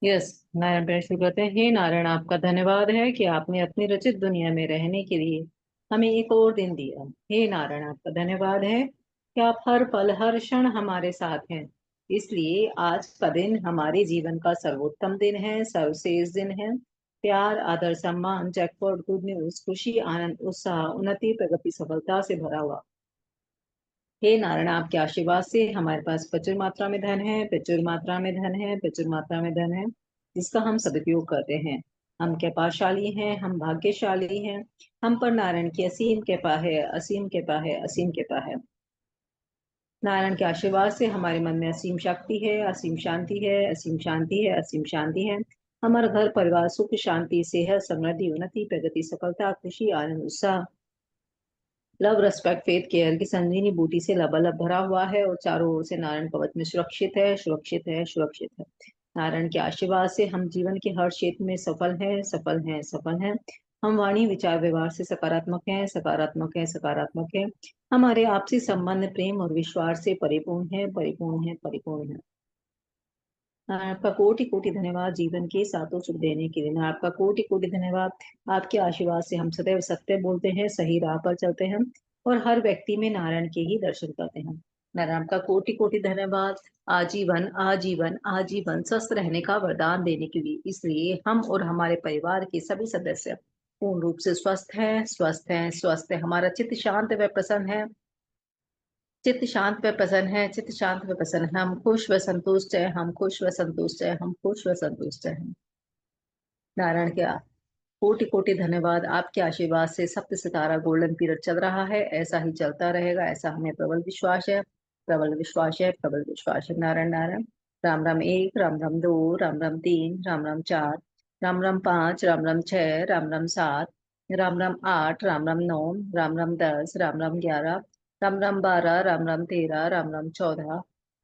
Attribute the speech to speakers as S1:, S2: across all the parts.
S1: Yes. Narayan प्रेम शुरू करते हैं। हे नारायण, आपका धन्यवाद है कि आपने अपनी रचित दुनिया में रहने के लिए हमें एक और दिन दिया। हे नारायण, आपका धन्यवाद है कि आप हर पल हर क्षण हमारे साथ हैं। इसलिए आज का दिन हमारे जीवन का सर्वोत्तम दिन है, सर्वश्रेष्ठ दिन है। प्यार, आदर, सम्मान, जैकपॉट, गुड न्यूज, खुशी, आनंद, उत्साह, उन्नति, प्रगति, सफलता से भरा हुआ। हे नारायण, आपके आशीर्वाद से हमारे पास प्रचुर मात्रा में धन है, प्रचुर मात्रा में धन है, प्रचुर मात्रा में धन है, जिसका हम सदुपयोग करते हैं। हम कृपाशाली हैं, हम भाग्यशाली हैं। हम पर नारायण की असीम कृपा है, असीम कृपा है, असीम कृपा है। नारायण के आशीर्वाद से हमारे मन में असीम शक्ति है, असीम शांति है, असीम शांति है, असीम शांति है। हमारा घर परिवार सुख शांति सेहत समृद्धि उन्नति प्रगति सफलता खुशी आनंद उत्साह लव रेस्पेक्ट फेथ केयर की संजीवनी बूटी से लबालब भरा हुआ है और चारों ओर से नारायण कवच में सुरक्षित है, सुरक्षित है, सुरक्षित है। नारायण के आशीर्वाद से हम जीवन के हर क्षेत्र में सफल हैं, सफल हैं, सफल हैं। हम वाणी विचार व्यवहार से सकारात्मक हैं, सकारात्मक हैं, सकारात्मक हैं। हमारे आपसी संबंध प्रेम और विश्वास से परिपूर्ण है, परिपूर्ण है, परिपूर्ण है। आपका कोटि कोटि धन्यवाद जीवन के सातों सुख देने के लिए। आपका कोटि कोटि धन्यवाद। आपके आशीर्वाद से हम सदैव सत्य बोलते हैं, सही राह पर चलते हैं और हर व्यक्ति में नारायण के ही दर्शन करते हैं। नारायण का कोटि कोटि धन्यवाद। आजीवन आजीवन आजीवन स्वस्थ रहने का वरदान देने के लिए। इसलिए हम और हमारे परिवार के सभी सदस्य पूर्ण रूप से स्वस्थ हैं, स्वस्थ हैं, स्वस्थ है। हमारा चित्त शांत व प्रसन्न है, चित्त शांत व प्रसन्न है, चित्त शांत व प्रसन्न है। हम खुश व संतुष्ट है, हम खुश व संतुष्ट है, हम खुश व संतुष्ट है। नारायण के कोटि कोटि धन्यवाद। आपके आशीर्वाद से सप्त सितारा गोल्डन पीरियड चल रहा है, ऐसा ही चलता रहेगा, ऐसा हमें प्रबल विश्वास है, प्रबल विश्वास है, प्रबल विश्वास है। नारायण नारायण। राम राम एक, राम राम दो, राम राम तीन, राम राम चार, राम राम पाँच, राम राम छह, राम राम सात, राम राम आठ, राम राम नौ, राम राम 10, राम राम 11, राम राम 12, राम राम 13, राम राम 14,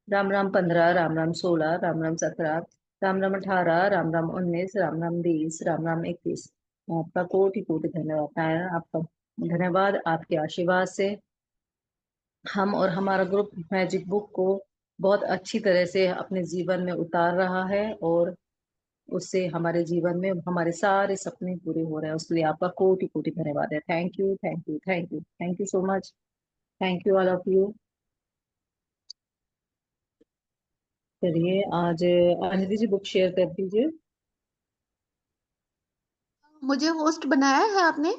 S1: राम राम 15, राम राम 16, राम राम 17, राम राम 18, राम राम 19, राम राम 20, राम राम 21। आपका कोटि कोटि धन्यवाद है। आपका धन्यवाद। आपके आशीर्वाद से हम और हमारा ग्रुप मैजिक बुक को बहुत अच्छी तरह से अपने जीवन में उतार रहा है और उससे हमारे जीवन में हमारे सारे सपने पूरे हो रहे हैं। उसके लिए आपका कोटि कोटि धन्यवाद है। Thank you, thank you, thank you, thank you so much. Thank you all of you. चलिए आज अंजलि जी बुक शेयर कर दीजिए।
S2: मुझे होस्ट बनाया है आपने?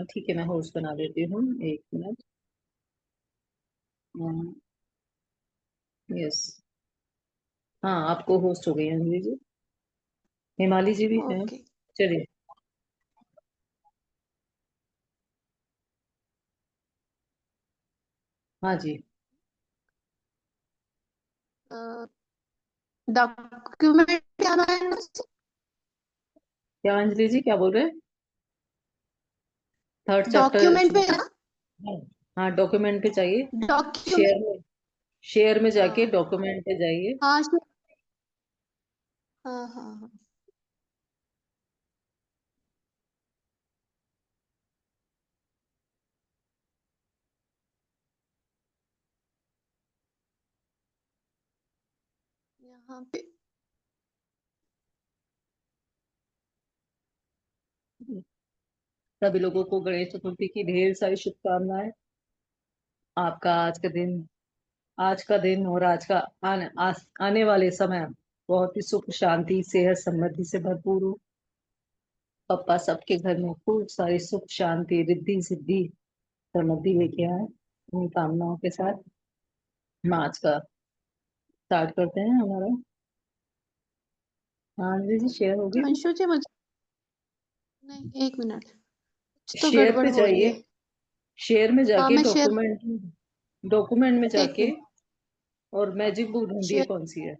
S1: ठीक है, मैं होस्ट बना देती हूँ, एक मिनट। यस। हाँ, आपको होस्ट हो गई अंजलि जी। हिमाली जी भी है।
S2: ओके।
S1: चलिए। हाँ जी।
S2: डॉक्यूमेंट आना है ना?
S1: क्या अंजलि जी क्या बोल रहे हैं? Third chapter.
S2: डॉक्यूमेंट पे ना?
S1: हाँ, डॉक्यूमेंट पे चाहिए।
S2: डॉक्यूमेंट।
S1: शेयर में, शेयर में जाके
S2: हाँ
S1: डॉक्यूमेंट पे जाइए।
S2: हाँ हाँ हाँ हाँ। यहाँ पे
S1: सभी लोगों को गणेश चतुर्थी की ढेर सारी शुभकामनाएं। आपका आज का दिन और आज का आने वाले समय बहुत ही सुख शांति सेहत समृद्धि से भरपूर हो। पप्पा सबके घर में खूब सारी सुख शांति रिद्धि सिद्धि समृद्धि लेके आए। उन कामनाओं के साथ हम आज का स्टार्ट करते हैं हमारा। हाँ जी, शेयर होगी।
S2: अंशु जी मुझे नहीं, एक मिनट, कुछ तो
S1: शेयर
S2: गड़बड़
S1: पे
S2: हो रही
S1: जाइए।
S2: है।
S1: शेयर में
S2: हाँ
S1: जाके
S2: मैं शेयर,
S1: डॉक्यूमेंट, डॉक्यूमेंट में
S2: एक
S1: जाके
S2: मिनट।
S1: और मैजिक बुक ढूंढिए
S2: शेयर।
S1: कौन सी है।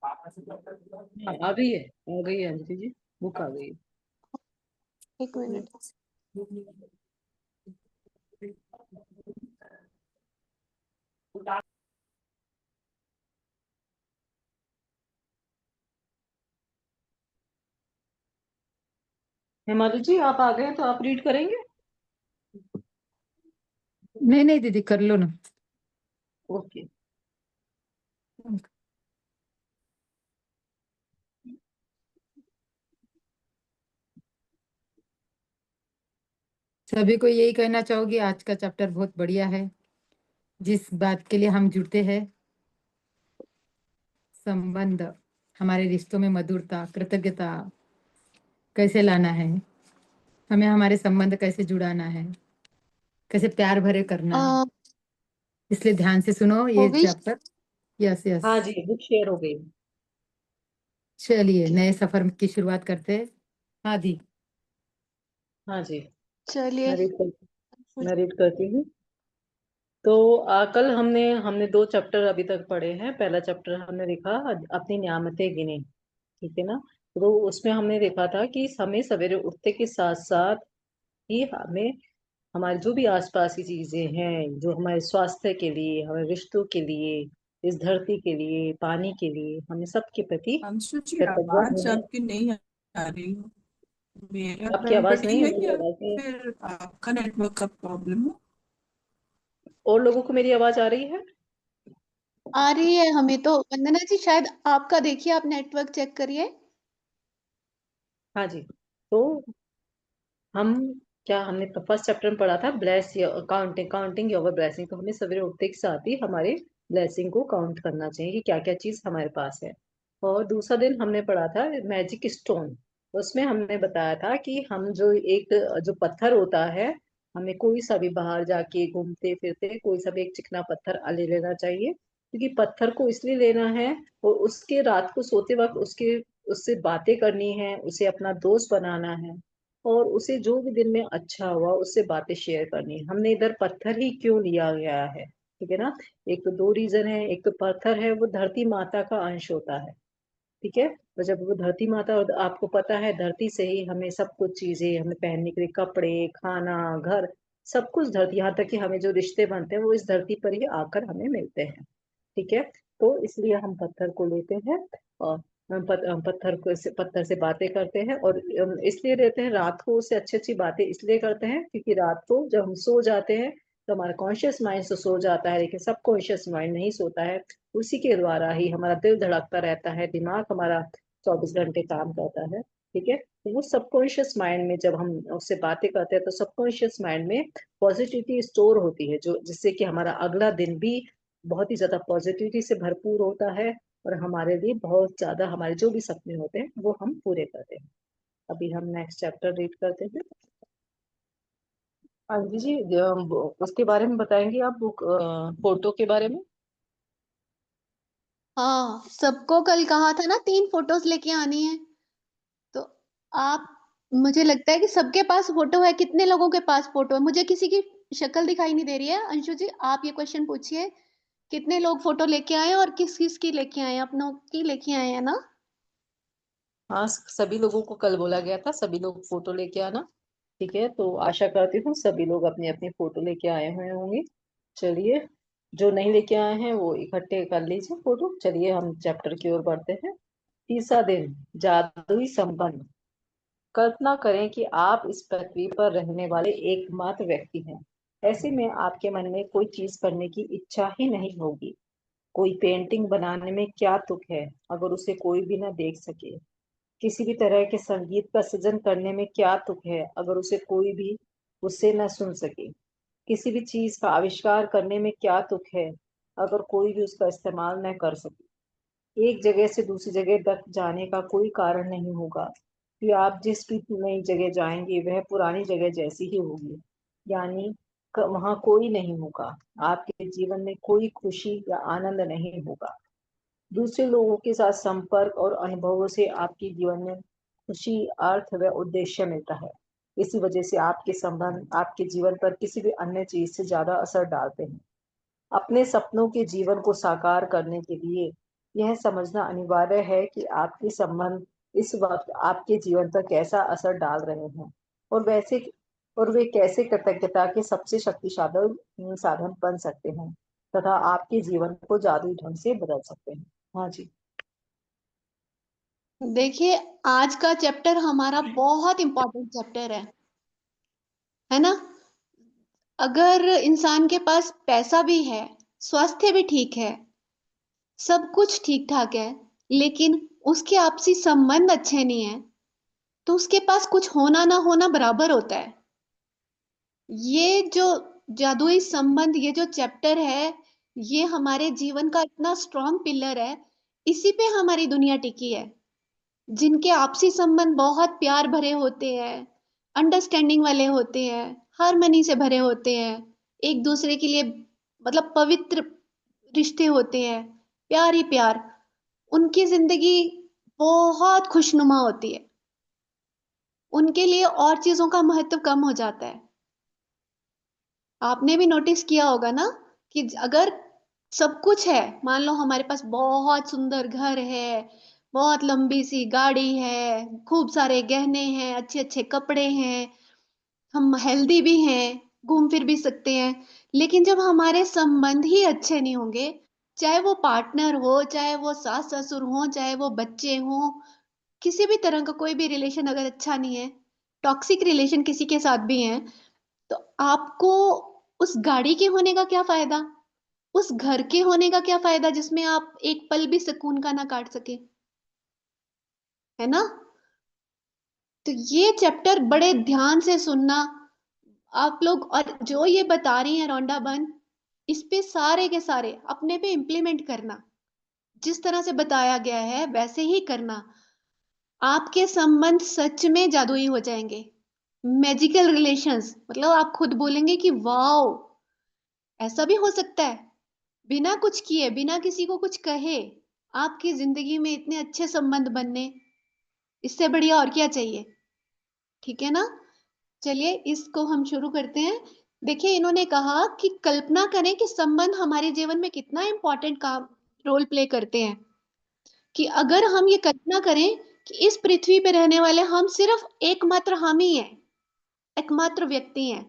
S1: हाँ, आ गई है अंजलि जी, बुक आ गई है।
S2: एक मिनट।
S1: हिमालय जी आप आ गए तो आप रीड करेंगे।
S3: नहीं नहीं दीदी, कर लो ना।
S1: ओके।
S3: सभी को यही कहना चाहोगी, आज का चैप्टर बहुत बढ़िया है। जिस बात के लिए हम जुड़ते हैं, संबंध, हमारे रिश्तों में मधुरता, कृतज्ञता कैसे लाना है, हमें हमारे संबंध कैसे जुड़ाना है, कैसे प्यार भरे करना है।
S2: आ,
S3: इसलिए ध्यान से सुनो
S2: हो
S3: ये
S2: गई।
S3: चैप्टर। Yes yes.
S1: हाँ जी, बुक शेयर हो गई।
S3: चलिए नए सफर की शुरुआत करते हैं। हाँ दी।
S1: हाँ जी।
S2: चलिए।
S1: मैं रीड करती हूँ। तो कल हमने हमने दो चैप्टर अभी तक पढ़े हैं। पहला चैप्टर हमने देखा अपनी नियामतें गिने, ठीक है ना। तो उसमें हमने देखा था कि हमें सवेरे उठते के साथ साथ ही हमें हमारे जो भी आसपास की चीजें हैं, जो हमारे स्वास्थ्य के लिए, हमारे रिश्तों के लिए, इस धरती के लिए, पानी के लिए, हमें सबके प्रति
S4: अंशु जी,
S1: कृतज्ञ
S4: आवाज
S1: होने।
S4: आपकी नहीं आ रही हो। मेरा
S1: आपकी आवाज
S4: गड़बड़ी
S1: नहीं आ
S4: है
S1: रही,
S4: या
S1: आवाज नहीं।
S4: फिर आपका नेटवर्क का प्रॉब्लम है?
S1: और लोगों को मेरी आवाज आ रही है?
S2: आ रही है हमें तो। वंदना जी शायद आपका देखिए, आप नेटवर्क चेक करिए।
S1: हाँ जी। तो हम क्या हमने फर्स्ट चैप्टर में पढ़ा था, bless counting counting your blessing. तो हमें सवेरे उठते के साथ ही हमारे ब्लेसिंग को काउंट करना चाहिए कि क्या क्या चीज हमारे पास है। और दूसरा दिन हमने पढ़ा था मैजिक स्टोन। उसमें हमने बताया था कि हम जो एक जो पत्थर होता है, हमें कोई सा भी बाहर जाके घूमते फिरते कोई सा भी एक चिकना पत्थर ले लेना चाहिए, क्योंकि पत्थर को इसलिए लेना है और उसके रात को सोते वक्त उसके उससे बातें करनी है, उसे अपना दोस्त बनाना है, और उसे जो भी दिन में अच्छा हुआ उससे बातें शेयर करनी है। हमने इधर पत्थर ही क्यों लिया गया है, ठीक है ना। एक तो दो रीजन है। एक तो पत्थर है, वो धरती माता का अंश होता है, ठीक है। तो जब वो धरती माता, और आपको पता है धरती से ही हमें सब कुछ चीजें, हमें पहनने के लिए कपड़े, खाना, घर, सब कुछ धरती, यहाँ तक कि हमें जो रिश्ते बनते हैं वो इस धरती पर ही आकर हमें मिलते हैं, ठीक है। तो इसलिए हम पत्थर को लेते हैं और हम पत्थर से बातें करते हैं। और इसलिए रहते हैं रात को, उससे अच्छी अच्छी बातें इसलिए करते हैं क्योंकि रात को जब हम सो जाते हैं तो हमारा कॉन्शियस माइंड तो सो जाता है, लेकिन सब कॉन्शियस माइंड नहीं सोता है। उसी के द्वारा ही हमारा दिल धड़कता रहता है, दिमाग हमारा 24 घंटे काम करता है, ठीक है। तो वो सबकॉन्शियस माइंड में जब हम उससे बातें करते हैं तो सबकॉन्शियस माइंड में पॉजिटिविटी स्टोर होती है, जो जिससे कि हमारा अगला दिन भी बहुत ही ज्यादा पॉजिटिविटी से भरपूर होता है, और हमारे लिए बहुत ज्यादा हमारे जो भी सपने होते हैं वो हम पूरे करते हैं। अभी हम नेक्स्ट चैप्टर रीड करते हैं। अंजलि जी, उसके बारे में बताएंगे आप, बुक फोटो के बारे में।
S2: हाँ, सबको कल कहा था ना 3 फोटोज लेके आनी है। तो आप, मुझे लगता है कि सबके पास फोटो है। कितने लोगों के पास फोटो है? मुझे किसी की शक्ल दिखाई नहीं दे रही है। अंशु जी आप ये क्वेश्चन पूछिए, कितने लोग फोटो लेके आए हैं और किस किस की लेके आए हैं? अपनों की लेके आए हैं ना?
S1: हाँ, सभी लोगों को कल बोला गया था सभी लोग फोटो लेके आना, ठीक है। तो आशा करती हूँ सभी लोग अपनी अपनी फोटो लेके आए हुए होंगे। चलिए, जो नहीं लेके आए हैं वो इकट्ठे कर लीजिए फोटो। चलिए हम चैप्टर की ओर बढ़ते हैं। तीसरा दिन, जादुई संबंध। कल्पना करें कि आप इस पृथ्वी पर रहने वाले एकमात्र व्यक्ति हैं। ऐसे में आपके मन में कोई चीज करने की इच्छा ही नहीं होगी। कोई पेंटिंग बनाने में क्या तुक है अगर उसे कोई भी न देख सके। किसी भी तरह के संगीत का सृजन करने में क्या तुक है अगर उसे कोई भी उससे न सुन सके। किसी भी चीज का आविष्कार करने में क्या तुक है अगर कोई भी उसका इस्तेमाल न कर सके। एक जगह से दूसरी जगह तक जाने का कोई कारण नहीं होगा कि आप जिस भी नई जगह जाएंगे वह पुरानी जगह जैसी ही होगी, यानी वहां कोई नहीं होगा। आपके जीवन में कोई खुशी या आनंद नहीं होगा। दूसरे लोगों के साथ संपर्क और अनुभवों से आपके जीवन में खुशी, अर्थ व उद्देश्य मिलता है। इसी वजह से आपके संबंध आपके जीवन पर किसी भी अन्य चीज से ज्यादा असर डालते हैं। अपने सपनों के जीवन को साकार करने के लिए यह समझना अनिवार्य है कि आपके संबंध इस वक्त आपके जीवन पर कैसा असर डाल रहे हैं, और वैसे और वे कैसे कृतज्ञता के सबसे शक्तिशाली साधन बन सकते हैं तथा आपके जीवन को जादुई ढंग से बदल सकते हैं। हाँ जी।
S2: देखिए, आज का चैप्टर हमारा बहुत इंपॉर्टेंट चैप्टर है ना? अगर इंसान के पास पैसा भी है, स्वास्थ्य भी ठीक है, सब कुछ ठीक ठाक है, लेकिन उसके आपसी संबंध अच्छे नहीं है, तो उसके पास कुछ होना ना होना बराबर होता है। ये जो जादुई संबंध, ये जो चैप्टर है, ये हमारे जीवन का इतना स्ट्रॉन्ग पिलर है। इसी पे हमारी दुनिया टिकी है। जिनके आपसी संबंध बहुत प्यार भरे होते हैं, अंडरस्टैंडिंग वाले होते हैं, हार्मनी से भरे होते हैं, एक दूसरे के लिए मतलब पवित्र रिश्ते होते हैं, प्यार ही प्यार, उनकी जिंदगी बहुत खुशनुमा होती है। उनके लिए और चीजों का महत्व कम हो जाता है। आपने भी नोटिस किया होगा ना कि अगर सब कुछ है, मान लो हमारे पास बहुत सुंदर घर है, बहुत लंबी सी गाड़ी है, खूब सारे गहने हैं, अच्छे अच्छे कपड़े हैं, हम हेल्दी भी हैं, घूम फिर भी सकते हैं, लेकिन जब हमारे संबंध ही अच्छे नहीं होंगे, चाहे वो पार्टनर हो, चाहे वो सास ससुर हो, चाहे वो बच्चे हो, किसी भी तरह का कोई भी रिलेशन अगर अच्छा नहीं है, टॉक्सिक रिलेशन किसी के साथ भी है, तो आपको उस गाड़ी के होने का क्या फायदा, उस घर के होने का क्या फायदा जिसमें आप एक पल भी सुकून का ना काट सके, है ना? तो ये चैप्टर बड़े ध्यान से सुनना आप लोग, और जो ये बता रही हैं रोंडा बन, इस पे सारे के सारे अपने पे इम्प्लीमेंट करना, जिस तरह से बताया गया है वैसे ही करना। आपके संबंध सच में जादुई हो जाएंगे, मैजिकल रिलेशंस, मतलब आप खुद बोलेंगे कि वाओ, ऐसा भी हो सकता है, बिना कुछ किए, बिना किसी को कुछ कहे, आपकी जिंदगी में इतने अच्छे संबंध बनने, इससे बढ़िया और क्या चाहिए? ठीक है ना? चलिए इसको हम शुरू करते हैं। देखिए, इन्होंने कहा कि कल्पना करें कि संबंध हमारे जीवन में कितना इंपॉर्टेंट काम रोल प्ले करते हैं। कि अगर हम ये कल्पना करें कि इस पृथ्वी पे रहने वाले हम सिर्फ एकमात्र हम ही हैं, एकमात्र व्यक्ति हैं,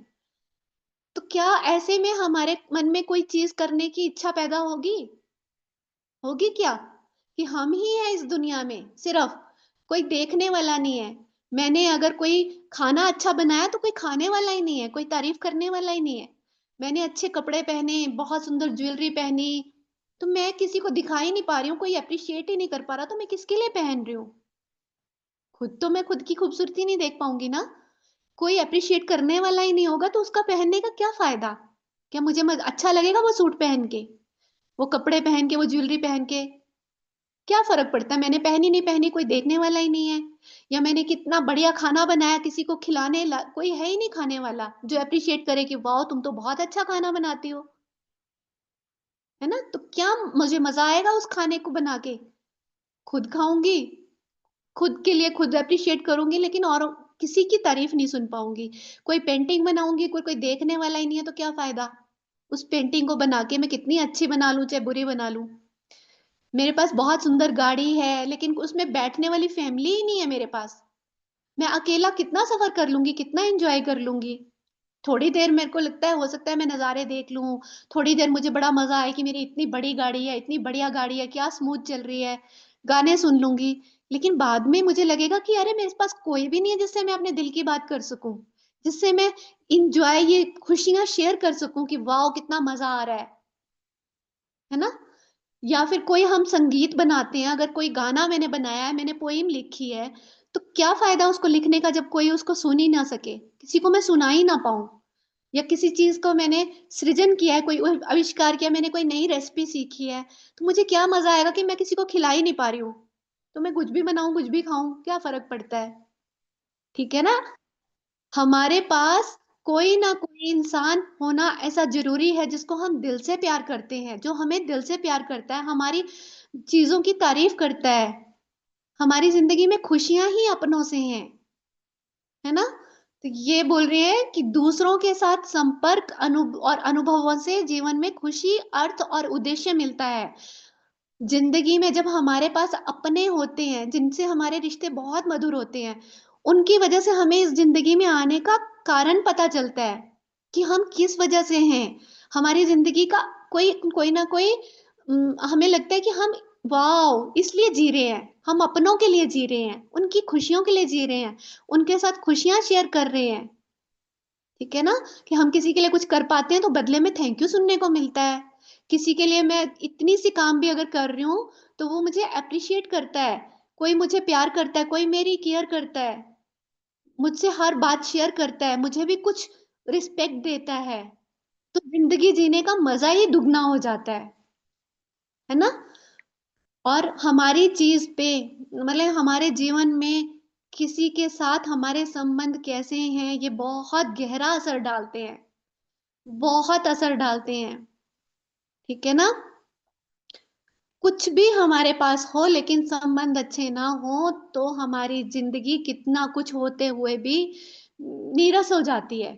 S2: तो क्या ऐसे में हमारे मन में कोई चीज करने की इच्छा पैदा होगी? होगी क्या? कि हम ही हैं इस दुनिया में, सिर्फ कोई देखने वाला नहीं है। मैंने अगर कोई खाना अच्छा बनाया तो कोई खाने वाला ही नहीं है, कोई तारीफ करने वाला ही नहीं है। मैंने अच्छे कपड़े पहने, बहुत सुंदर ज्वेलरी पहनी, तो मैं किसी को दिखा ही नहीं पा रही हूँ, कोई अप्रिशिएट ही नहीं कर पा रहा, तो मैं किसके लिए पहन रही हूँ? खुद तो मैं खुद की खूबसूरती नहीं देख पाऊंगी ना। कोई अप्रिशिएट करने वाला ही नहीं होगा तो उसका पहनने का क्या फायदा? क्या मुझे अच्छा लगेगा वो सूट पहन के, वो कपड़े पहन के, वो ज्वेलरी पहन के? क्या फर्क पड़ता है, मैंने पहनी नहीं पहनी, कोई देखने वाला ही नहीं है। या मैंने कितना बढ़िया खाना बनाया, किसी को खिलाने कोई है ही नहीं खाने वाला जो अप्रिशिएट करे कि वाह तुम तो बहुत अच्छा खाना बनाती हो, है ना? तो क्या मुझे मजा आएगा उस खाने को बना के? खुद खाऊंगी, खुद के लिए खुद अप्रिशिएट करूंगी, लेकिन और किसी की तारीफ नहीं सुन पाऊंगी। कोई पेंटिंग बनाऊंगी, कोई कोई देखने वाला ही नहीं है, तो क्या फायदा? उस पेंटिंग को बना के मैं कितनी अच्छी बना लूं चाहे बुरी बना लूं। मेरे पास बहुत सुंदर गाड़ी है, लेकिन उसमें बैठने वाली फैमिली ही नहीं है मेरे पास। मैं अकेला कितना सफर कर लूंगी, कितना एंजॉय कर लूंगी। थोड़ी देर मेरे को लगता है, हो सकता है मैं नजारे देख लूं, थोड़ी देर मुझे बड़ा मजा आए कि मेरी इतनी बड़ी गाड़ी है, इतनी बढ़िया गाड़ी है, क्या स्मूथ चल रही है, गाने सुन लूंगी। लेकिन बाद में मुझे लगेगा कि अरे मेरे पास कोई भी नहीं है जिससे मैं अपने दिल की बात कर सकूं, जिससे मैं इंजॉय, ये खुशियां शेयर कर सकूं कि वाह कितना मजा आ रहा है ना? या फिर कोई हम संगीत बनाते हैं, अगर कोई गाना मैंने बनाया है, मैंने पोइम लिखी है, तो क्या फायदा उसको लिखने का जब कोई उसको सुन ही ना सके, किसी को मैं सुना ही ना पाऊं? या किसी चीज को मैंने सृजन किया है, कोई आविष्कार किया, मैंने कोई नई रेसिपी सीखी है, तो मुझे क्या मजा आएगा कि मैं किसी को खिला ही नहीं पा रही हूँ? तो मैं कुछ भी बनाऊं, कुछ भी खाऊं, क्या फर्क पड़ता है? ठीक है ना? हमारे पास कोई ना कोई इंसान होना ऐसा जरूरी है जिसको हम दिल से प्यार करते हैं, जो हमें दिल से प्यार करता है, हमारी चीजों की तारीफ करता है। हमारी जिंदगी में खुशियां ही अपनों से हैं, है ना? तो ये बोल रहे हैं कि दूसरों के साथ संपर्क और अनुभवों से जीवन में खुशी, अर्थ और उद्देश्य मिलता है। जिंदगी में जब हमारे पास अपने होते हैं, जिनसे हमारे रिश्ते बहुत मधुर होते हैं, उनकी वजह से हमें इस जिंदगी में आने का कारण पता चलता है कि हम किस वजह से हैं। हमारी जिंदगी का कोई कोई ना कोई हमें लगता है कि हम वाओ, इसलिए जी रहे हैं हम, अपनों के लिए जी रहे हैं, उनकी खुशियों के लिए जी रहे हैं, उनके साथ खुशियां शेयर कर रहे हैं। ठीक है ना, कि हम किसी के लिए कुछ कर पाते हैं तो बदले में थैंक यू सुनने को मिलता है। किसी के लिए मैं इतनी सी काम भी अगर कर रही हूँ तो वो मुझे अप्रिशिएट करता है, कोई मुझे प्यार करता है, कोई मेरी केयर करता है, मुझसे हर बात शेयर करता है, मुझे भी कुछ रिस्पेक्ट देता है, तो जिंदगी जीने का मजा ही दुगना हो जाता है ना। और हमारी चीज पे, मतलब हमारे जीवन में किसी के साथ हमारे संबंध कैसे हैं, ये बहुत गहरा असर डालते हैं, बहुत असर डालते हैं। ठीक है ना, कुछ भी हमारे पास हो लेकिन संबंध अच्छे ना हो तो हमारी जिंदगी कितना कुछ होते हुए भी नीरस हो जाती है,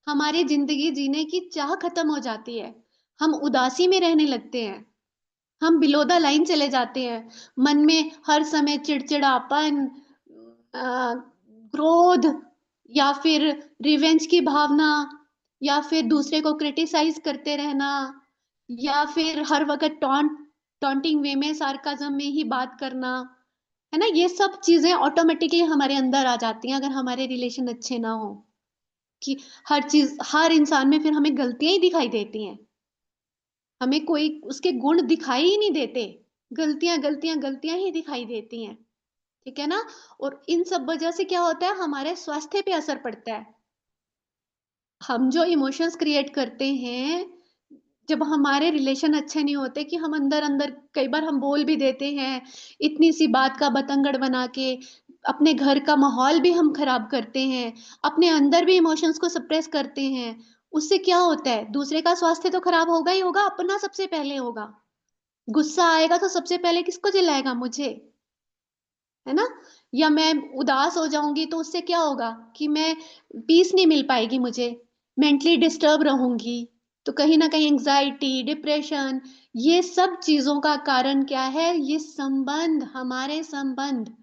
S2: हमारी जिंदगी जीने की चाह खत्म हो जाती है, हम उदासी में रहने लगते हैं, हम बिलो द लाइन चले जाते हैं, मन में हर समय चिड़चिड़ापन, क्रोध, या फिर रिवेंज की भावना, या फिर दूसरे को क्रिटिसाइज करते रहना, या फिर हर वक्त टॉन्टिंग वे में, सार्काज्म में ही बात करना, है ना। ये सब चीजें ऑटोमेटिकली हमारे अंदर आ जाती हैं अगर हमारे रिलेशन अच्छे ना हो, कि हर चीज, हर इंसान में फिर हमें गलतियां ही दिखाई देती हैं, हमें कोई उसके गुण दिखाई ही नहीं देते, गलतियां गलतियां गलतियां ही दिखाई देती हैं। ठीक है ना, और इन सब वजह से क्या होता है, हमारे स्वास्थ्य पे असर पड़ता है। हम जो इमोशंस क्रिएट करते हैं, जब हमारे रिलेशन अच्छे नहीं होते, कि हम अंदर अंदर कई बार हम बोल भी देते हैं, इतनी सी बात का बतंगड़ बना के अपने घर का माहौल भी हम खराब करते हैं, अपने अंदर भी इमोशंस को सप्रेस करते हैं। उससे क्या होता है, दूसरे का स्वास्थ्य तो खराब होगा ही होगा, अपना सबसे पहले होगा। गुस्सा आएगा तो सबसे पहले किसको चिल्लाएगा, मुझे, है ना। या मैं उदास हो जाऊंगी तो उससे क्या होगा कि मैं, पीस नहीं मिल पाएगी मुझे, मेंटली डिस्टर्ब रहूंगी, तो कहीं ना कहीं एंजाइटी, डिप्रेशन, ये सब चीजों का कारण क्या है, ये संबंध, हमारे संबंध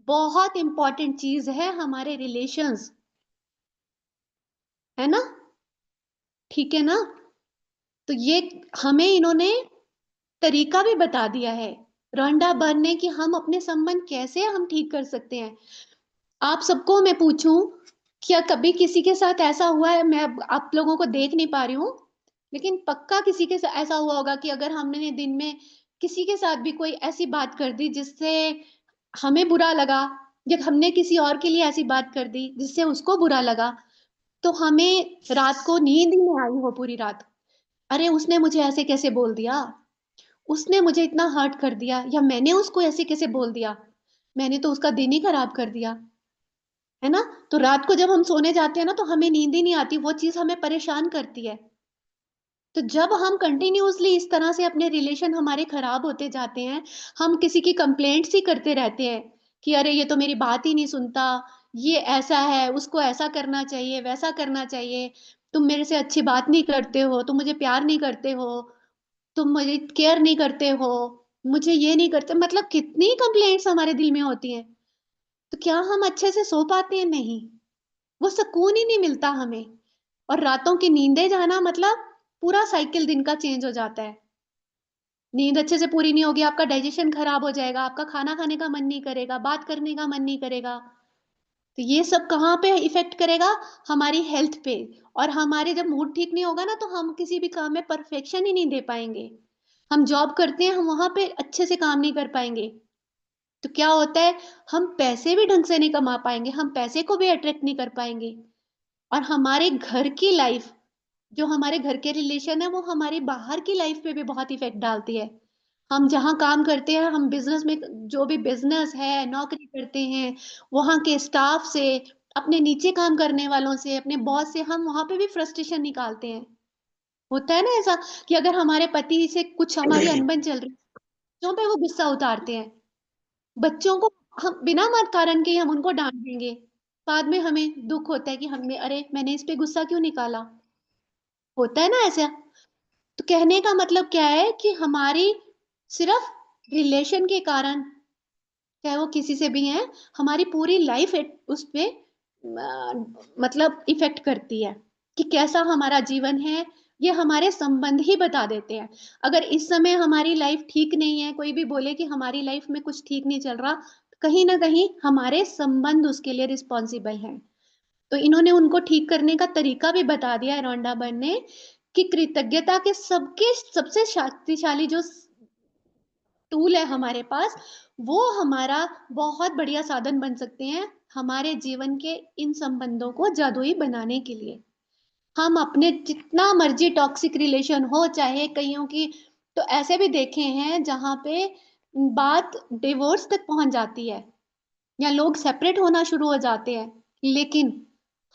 S2: बहुत इंपॉर्टेंट चीज है, हमारे रिलेशंस, है ना। ठीक है ना, तो ये हमें इन्होंने तरीका भी बता दिया है, रंडा भरने की, हम अपने संबंध कैसे हम ठीक कर सकते हैं। आप सबको मैं पूछूं, क्या कभी किसी के साथ ऐसा हुआ है, मैं अब आप लोगों को देख नहीं पा रही हूँ, लेकिन पक्का किसी के साथ ऐसा हुआ होगा कि अगर हमने दिन में किसी के साथ भी कोई ऐसी बात कर दी जिससे हमें बुरा लगा, या हमने किसी और के लिए ऐसी बात कर दी जिससे उसको बुरा लगा, तो हमें रात को नींद ही नहीं आई हो पूरी रात, अरे उसने मुझे ऐसे कैसे बोल दिया, उसने मुझे इतना हर्ट कर दिया, या मैंने उसको ऐसे कैसे बोल दिया, मैंने तो उसका दिन ही खराब कर दिया, है ना। तो रात को जब हम सोने जाते हैं ना तो हमें नींद ही नहीं आती, वो चीज हमें परेशान करती है। तो जब हम कंटिन्यूअसली इस तरह से अपने रिलेशन हमारे खराब होते जाते हैं, हम किसी की कंप्लेंट्स ही करते रहते हैं कि अरे ये तो मेरी बात ही नहीं सुनता, ये ऐसा है, उसको ऐसा करना चाहिए, वैसा करना चाहिए, तुम मेरे से अच्छी बात नहीं करते हो, तुम मुझे प्यार नहीं करते हो, तुम मुझे केयर नहीं करते हो, मुझे ये नहीं करते, मतलब कितनी कंप्लेंट्स हमारे दिल में होती हैं। तो क्या हम अच्छे से सो पाते हैं, नहीं, वो सुकून ही नहीं मिलता हमें। और रातों की नींदें जाना मतलब पूरा साइकिल दिन का चेंज हो जाता है। नींद अच्छे से पूरी नहीं होगी, आपका डाइजेशन खराब हो जाएगा, आपका खाना खाने का मन नहीं करेगा, बात करने का मन नहीं करेगा। तो ये सब कहाँ पे इफेक्ट करेगा, हमारी हेल्थ पे। और हमारे जब मूड ठीक नहीं होगा ना तो हम किसी भी काम में परफेक्शन ही नहीं दे पाएंगे, हम जॉब करते हैं, हम वहां पे अच्छे से काम नहीं कर पाएंगे। तो क्या होता है, हम पैसे भी ढंग से नहीं कमा पाएंगे, हम पैसे को भी अट्रैक्ट नहीं कर पाएंगे। और हमारे घर की लाइफ, जो हमारे घर के रिलेशन है, वो हमारी बाहर की लाइफ पे भी बहुत इफेक्ट डालती है। हम जहाँ काम करते हैं, हम बिजनेस में, जो भी बिजनेस है, नौकरी करते हैं, वहाँ के स्टाफ से, अपने नीचे काम करने वालों से, अपने बॉस से, हम वहां पे भी फ्रस्ट्रेशन निकालते हैं। होता है ना ऐसा, कि अगर हमारे पति से कुछ हमारी अनबन चल रही है, बच्चों पे वो गुस्सा उतारते हैं, बच्चों को हम बिना मत कारण के ही हम उनको डांट देंगे, बाद में हमें दुख होता है कि हमने, अरे मैंने इस पे गुस्सा क्यों निकाला। होता है ना ऐसा। तो कहने का मतलब क्या है कि हमारी सिर्फ रिलेशन के कारण, चाहे वो किसी से भी है, हमारी पूरी लाइफ उस पे मतलब इफेक्ट करती है, कि कैसा हमारा जीवन है, ये हमारे संबंध ही बता देते हैं। अगर इस समय हमारी लाइफ ठीक नहीं है, कोई भी बोले कि हमारी लाइफ में कुछ ठीक नहीं चल रहा, कहीं ना कहीं हमारे संबंध उसके लिए रिस्पॉन्सिबल हैं। तो इन्होंने उनको ठीक करने का तरीका भी बता दिया है रोंडा बर ने, कि कृतज्ञता के सबके सबसे शक्तिशाली जो टूल है हमारे पास, वो हमारा बहुत बढ़िया साधन बन सकते हैं हमारे जीवन के इन संबंधों को जादुई बनाने के लिए। हम अपने जितना मर्जी टॉक्सिक रिलेशन हो, चाहे कईयों की तो ऐसे भी देखे हैं जहां पे बात डिवोर्स तक पहुंच जाती है या लोग सेपरेट होना शुरू हो जाते हैं, लेकिन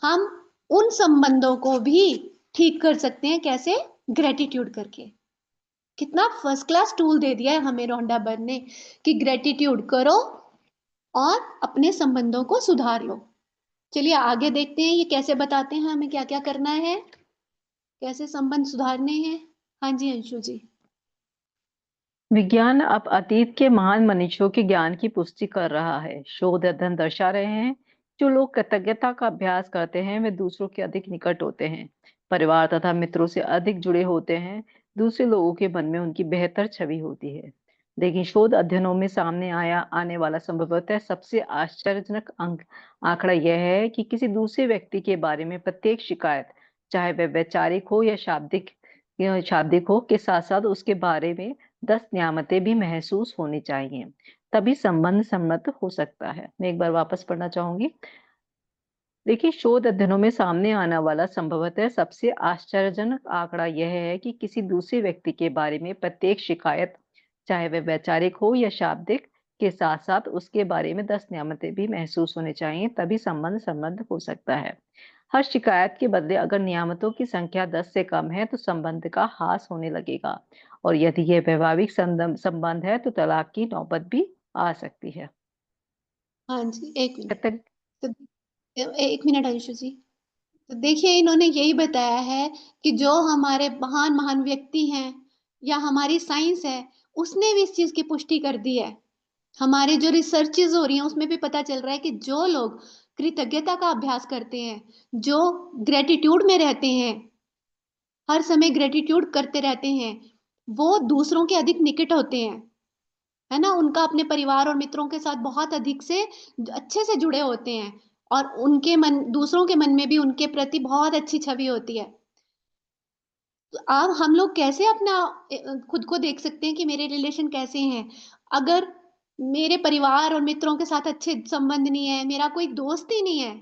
S2: हम उन संबंधों को भी ठीक कर सकते हैं। कैसे? ग्रेटिट्यूड करके। कितना फर्स्ट क्लास टूल दे दिया है हमें रोंडा बर ने कि ग्रेटिट्यूड करो और अपने संबंधों को सुधार लो। चलिए आगे देखते हैं ये कैसे बताते हैं हमें क्या क्या करना है, कैसे संबंध सुधारने हैं। हाँ जी अंशु जी।
S1: विज्ञान अब अतीत के महान मनुष्यों के ज्ञान की पुष्टि कर रहा है। शोध अध्ययन दर्शा रहे हैं जो लोग कृतज्ञता का अभ्यास करते हैं वे दूसरों के अधिक निकट होते हैं, परिवार तथा मित्रों से अधिक जुड़े होते हैं, दूसरे लोगों के मन में उनकी बेहतर छवि होती है। लेकिन शोध अध्ययनों में सामने आने वाला संभवतः सबसे आश्चर्यजनक अंक आंकड़ा यह है कि किसी दूसरे व्यक्ति के बारे में प्रत्येक शिकायत, चाहे वह वैचारिक हो या शाब्दिक हो, के साथ साथ उसके बारे में 10 नियामतें भी महसूस होनी चाहिए, तभी संबंध सम्मत हो सकता है। मैं एक बार वापस पढ़ना चाहूंगी। देखिए, शोध अध्ययनों में सामने आने वाला संभवतः सबसे आश्चर्यजनक आंकड़ा यह है कि किसी दूसरे व्यक्ति के बारे में प्रत्येक शिकायत, चाहे वह वैचारिक हो या शाब्दिक, के साथ साथ उसके बारे में 10 नियामतें भी महसूस होनी चाहिए, तभी संबंध सम्मत हो सकता है। हर शिकायत के बदले अगर नियामतों की संख्या 10 से कम है तो संबंध का ह्रास होने लगेगा, और यदि यह वैवाहिक संबंध है तो तलाक की नौबत भी आ सकती है।
S2: हाँ जी, एक
S1: जब
S2: मिनट।
S1: तक
S2: तो एक मिनट अंशु जी। तो देखिए इन्होंने यही बताया है कि जो हमारे महान महान व्यक्ति हैं या हमारी साइंस है, उसने भी इस चीज की पुष्टि कर दी है। हमारी जो रिसर्चेज हो रही हैं उसमें भी पता चल रहा है कि जो लोग कृतज्ञता का अभ्यास करते हैं, जो ग्रेटिट्यूड में रहते हैं, हर समय ग्रेटिट्यूड करते रहते हैं, वो दूसरों के अधिक निकट होते हैं, है ना। उनका अपने परिवार और मित्रों के साथ बहुत अधिक से अच्छे से जुड़े होते हैं, और उनके मन, दूसरों के मन में भी उनके प्रति बहुत अच्छी छवि होती है। तो अब हम लोग कैसे अपना खुद को देख सकते हैं कि मेरे रिलेशन कैसे हैं। अगर मेरे परिवार और मित्रों के साथ अच्छे संबंध नहीं है, मेरा कोई दोस्त ही नहीं है,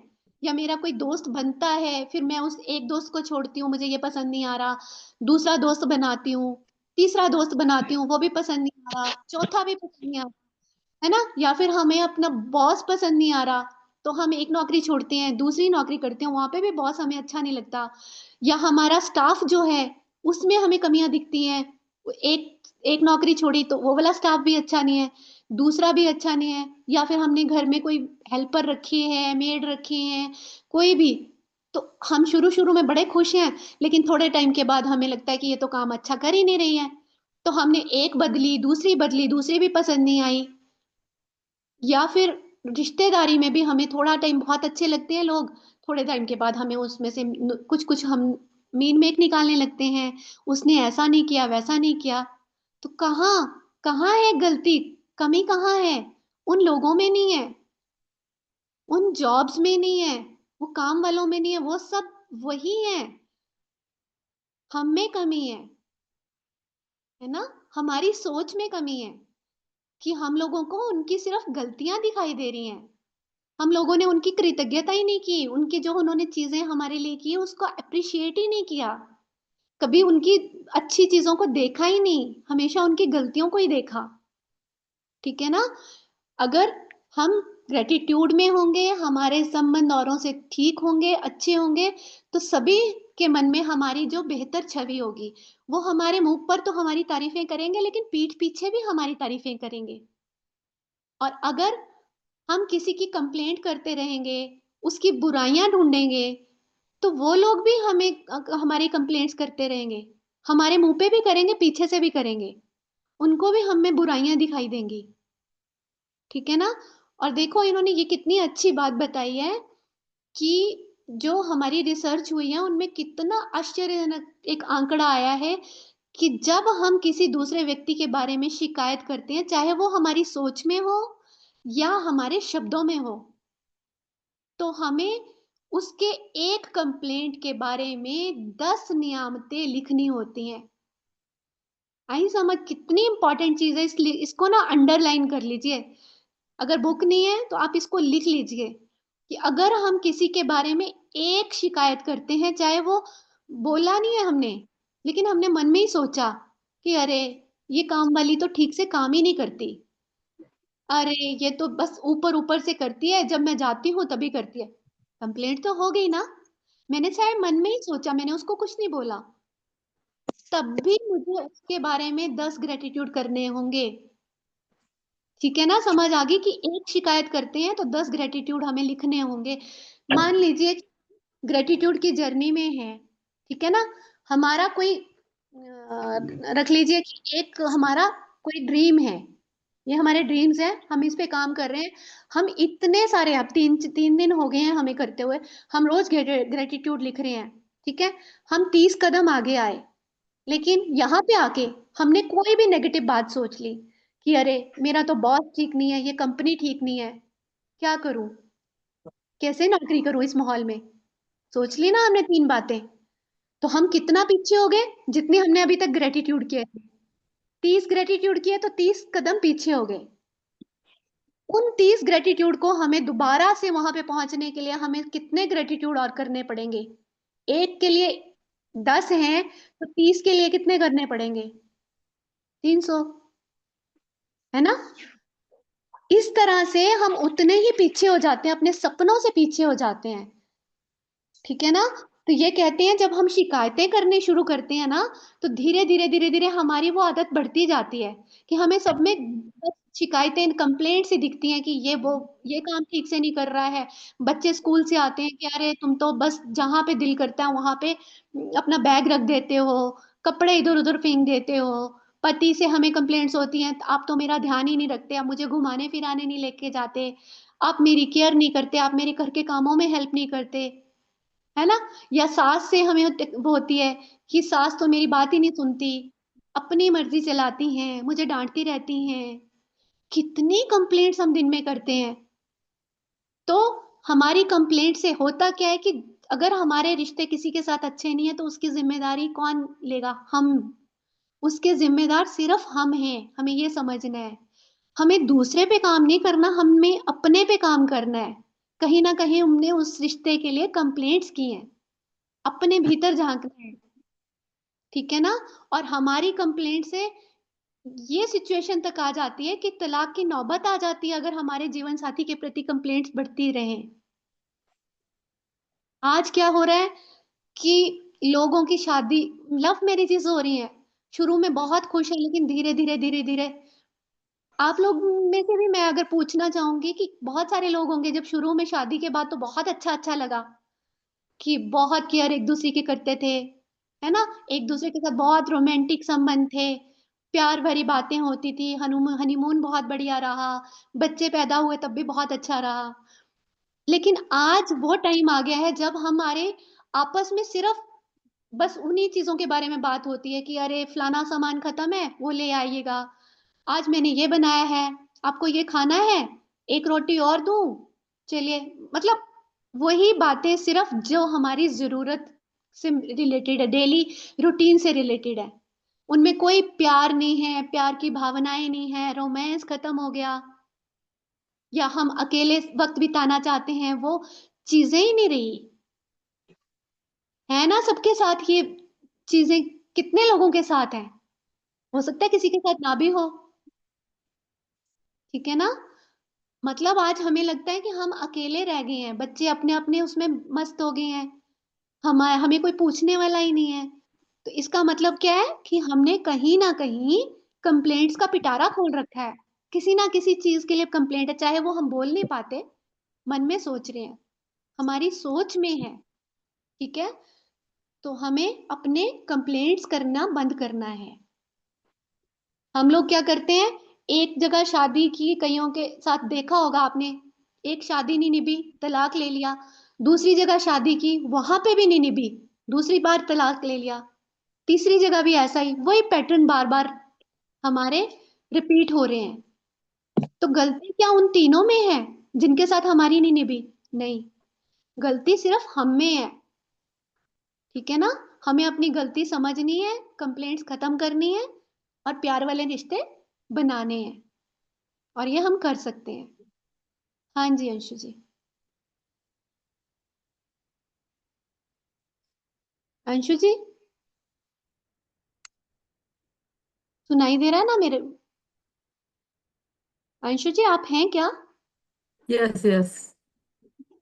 S2: या मेरा कोई दोस्त बनता है फिर मैं उस एक दोस्त को छोड़ती हूँ, मुझे ये पसंद नहीं आ रहा, दूसरा दोस्त बनाती हूँ, तीसरा दोस्त बनाती हूँ, वो भी पसंद नहीं आ रहा, चौथा भी पसंद नहीं आ रहा, है ना। या फिर हमें अपना बॉस पसंद नहीं आ रहा, तो हम एक नौकरी छोड़ते हैं दूसरी नौकरी करते हैं, वहां पे भी बॉस हमें अच्छा नहीं लगता। या हमारा स्टाफ जो है उसमें हमें कमियां दिखती हैं, एक एक नौकरी छोड़ी तो वो वाला स्टाफ भी अच्छा नहीं है, दूसरा भी अच्छा नहीं है। या फिर हमने घर में कोई हेल्पर रखी है, मेड रखी है, कोई भी, तो हम शुरू शुरू में बड़े खुश हैं, लेकिन थोड़े टाइम के बाद हमें लगता है कि ये तो काम अच्छा कर ही नहीं रही है, तो हमने एक बदली, दूसरी भी पसंद नहीं आई। या फिर रिश्तेदारी में भी हमें थोड़ा टाइम बहुत अच्छे लगते हैं लोग, थोड़े टाइम के बाद हमें उसमें से कुछ कुछ हम मीन मेक निकालने लगते हैं, उसने ऐसा नहीं किया वैसा नहीं किया। तो कहाँ कहाँ है गलती, कमी कहाँ है? उन लोगों में नहीं है, उन जॉब्स में नहीं है, वो काम वालों में नहीं है, वो सब वही है, हम में कमी है ना। हमारी सोच में कमी है कि हम लोगों को उनकी सिर्फ गलतियां दिखाई दे रही हैं, हम लोगों ने उनकी कृतज्ञता ही नहीं की, उनकी जो उन्होंने चीजें हमारे लिए की उसको अप्रिशिएट ही नहीं किया, कभी उनकी अच्छी चीजों को देखा ही नहीं, हमेशा उनकी गलतियों को ही देखा। ठीक है ना। अगर हम ग्रेटिट्यूड में होंगे, हमारे संबंध औरों से ठीक होंगे, अच्छे होंगे, तो सभी के मन में हमारी जो बेहतर छवि होगी, वो हमारे मुंह पर तो हमारी तारीफें करेंगे लेकिन पीठ पीछे भी हमारी तारीफें करेंगे। और अगर हम किसी की कंप्लेंट करते रहेंगे, उसकी बुराइयां ढूंढेंगे, तो वो लोग भी हमें हमारी कंप्लेंट्स करते रहेंगे, हमारे मुंह पे भी करेंगे पीछे से भी करेंगे, उनको भी हम में बुराइयां दिखाई देंगी। ठीक है ना। और देखो इन्होंने ये कितनी अच्छी बात बताई है कि जो हमारी रिसर्च हुई है उनमें कितना आश्चर्यजनक एक आंकड़ा आया है कि जब हम किसी दूसरे व्यक्ति के बारे में शिकायत करते हैं, चाहे वो हमारी सोच में हो या हमारे शब्दों में हो, तो हमें उसके एक कंप्लेंट के बारे में 10 नियामतें लिखनी होती हैं। आई समझ? कितनी इंपॉर्टेंट चीज है, इसलिए इसको ना अंडरलाइन कर लीजिए। अगर बुक नहीं है तो आप इसको लिख लीजिए कि अगर हम किसी के बारे में एक शिकायत करते हैं, चाहे वो बोला नहीं है हमने, लेकिन हमने मन में ही सोचा कि अरे ये काम वाली तो ठीक से काम ही नहीं करती, अरे ये तो बस ऊपर ऊपर से करती है, जब मैं जाती हूँ तभी करती है। कंप्लेंट तो हो गई ना, मैंने चाहे मन में ही सोचा, मैंने उसको कुछ नहीं बोला, तब भी मुझे उसके बारे में 10 ग्रेटिट्यूड करने होंगे। ठीक है ना? समझ आ गई कि एक शिकायत करते हैं तो 10 ग्रेटिट्यूड हमें लिखने होंगे। मान लीजिए ग्रेटिट्यूड की जर्नी में है, ठीक है ना, हमारा कोई रख लीजिए कि एक हमारा कोई ड्रीम है, ये हमारे ड्रीम्स हैं, हम इस पे काम कर रहे हैं, हम इतने सारे, अब तीन दिन हो गए हैं हमें करते हुए, हम रोज ग्रेटिट्यूड लिख रहे हैं, ठीक है, हम 30 कदम आगे आए, लेकिन यहाँ पे आके हमने कोई भी नेगेटिव बात सोच ली कि अरे मेरा तो बॉस ठीक नहीं है, ये कंपनी ठीक नहीं है, क्या करूं, कैसे नौकरी करूं इस माहौल में, सोच ली ना हमने 3 बातें, तो हम कितना पीछे हो गए जितने हमने अभी तक ग्रेटिट्यूड किए थे। 30 ग्रेटिट्यूड किए तो 30 कदम पीछे हो गए। उन 30 ग्रेटिट्यूड को हमें दोबारा से वहां पे पहुंचने के लिए हमें कितने ग्रेटिट्यूड और करने पड़ेंगे? एक के लिए 10 हैं तो 30 के लिए कितने करने पड़ेंगे? 300, है ना? इस तरह से हम उतने ही पीछे हो जाते हैं, अपने सपनों से पीछे हो जाते हैं। ठीक है ना? तो ये कहते हैं जब हम शिकायतें करने शुरू करते हैं ना, तो धीरे धीरे धीरे धीरे हमारी वो आदत बढ़ती जाती है कि हमें सब में बस शिकायतें, कंप्लेंट्स ही दिखती हैं कि ये काम ठीक से नहीं कर रहा है। बच्चे स्कूल से आते हैं कि अरे तुम तो बस जहां पे दिल करता है वहां पे अपना बैग रख देते हो, कपड़े इधर उधर फेंक देते हो। पति से हमें कंप्लेंट्स होती हैं, आप तो मेरा ध्यान ही नहीं रखते, आप मुझे घुमाने फिराने नहीं लेके जाते, आप मेरी केयर नहीं करते, आप मेरे घर के कामों में हेल्प नहीं करते, है ना? या सास से हमें वो होती है कि सास तो मेरी बात ही नहीं सुनती, अपनी मर्जी चलाती हैं, मुझे डांटती रहती हैं। कितनी कंप्लेंट्स हम दिन में करते हैं। तो हमारी कंप्लेंट से होता क्या है कि अगर हमारे रिश्ते किसी के साथ अच्छे नहीं है तो उसकी जिम्मेदारी कौन लेगा? हम। उसके जिम्मेदार सिर्फ हम हैं, हमें ये समझना है। हमें दूसरे पे काम नहीं करना, हमें अपने पे काम करना है। कहीं ना कहीं हमने उस रिश्ते के लिए कंप्लेंट्स की हैं, अपने भीतर झांकना है। ठीक है ना? और हमारी कंप्लेंट से ये सिचुएशन तक आ जाती है कि तलाक की नौबत आ जाती है अगर हमारे जीवन साथी के प्रति कंप्लेंट्स बढ़ती रहें। आज क्या हो रहा है कि लोगों की शादी, लव मैरिजेस हो रही हैं, शुरू में बहुत खुश है लेकिन धीरे धीरे धीरे धीरे, आप लोग में से भी मैं अगर पूछना चाहूंगी कि बहुत सारे लोग होंगे जब शुरू में शादी के बाद तो बहुत अच्छा अच्छा लगा कि बहुत केयर एक दूसरे की करते थे, है ना, एक दूसरे के साथ बहुत रोमांटिक संबंध थे, प्यार भरी बातें होती थी, हनीमून बहुत बढ़िया रहा, बच्चे पैदा हुए तब भी बहुत अच्छा रहा। लेकिन आज वो टाइम आ गया है जब हमारे आपस में सिर्फ बस उन्हीं चीजों के बारे में बात होती है कि अरे फलाना सामान खत्म है वो ले आइएगा, आज मैंने ये बनाया है, आपको ये खाना है, एक रोटी और दूं, चलिए, मतलब वही बातें सिर्फ जो हमारी जरूरत से रिलेटेड है, डेली रूटीन से रिलेटेड है। उनमें कोई प्यार नहीं है, प्यार की भावनाएं नहीं है, रोमांस खत्म हो गया, या हम अकेले वक्त बिताना चाहते हैं, वो चीजें ही नहीं रही, है ना? सबके साथ ये चीजें कितने लोगों के साथ है, हो सकता है किसी के साथ ना भी हो। ठीक है ना? मतलब आज हमें लगता है कि हम अकेले रह गए हैं, बच्चे अपने अपने उसमें मस्त हो गए हैं, हमें कोई पूछने वाला ही नहीं है। तो इसका मतलब क्या है कि हमने कहीं ना कहीं कंप्लेंट्स का पिटारा खोल रखा है, किसी ना किसी चीज के लिए कंप्लेंट है, चाहे वो हम बोल नहीं पाते, मन में सोच रहे हैं, हमारी सोच में है। ठीक है? तो हमें अपने कंप्लेंट्स करना बंद करना है। हम लोग क्या करते हैं, एक जगह शादी की, कईयों के साथ देखा होगा आपने, एक शादी नहीं निभी, तलाक ले लिया, दूसरी जगह शादी की, वहां पे भी नहीं निभी, दूसरी बार तलाक ले लिया, तीसरी जगह भी ऐसा ही, वही पैटर्न बार बार हमारे रिपीट हो रहे हैं। तो गलती क्या उन तीनों में है जिनके साथ हमारी नहीं निभी? नहीं, गलती सिर्फ हम में है। ठीक है ना? हमें अपनी गलती समझनी है, कंप्लेंट्स खत्म करनी है और प्यार वाले रिश्ते बनाने हैं, और ये हम कर सकते हैं। हाँ जी अंशु जी। अंशु जी, सुनाई दे रहा है ना मेरे? अंशु जी आप हैं क्या?
S3: Yes yes.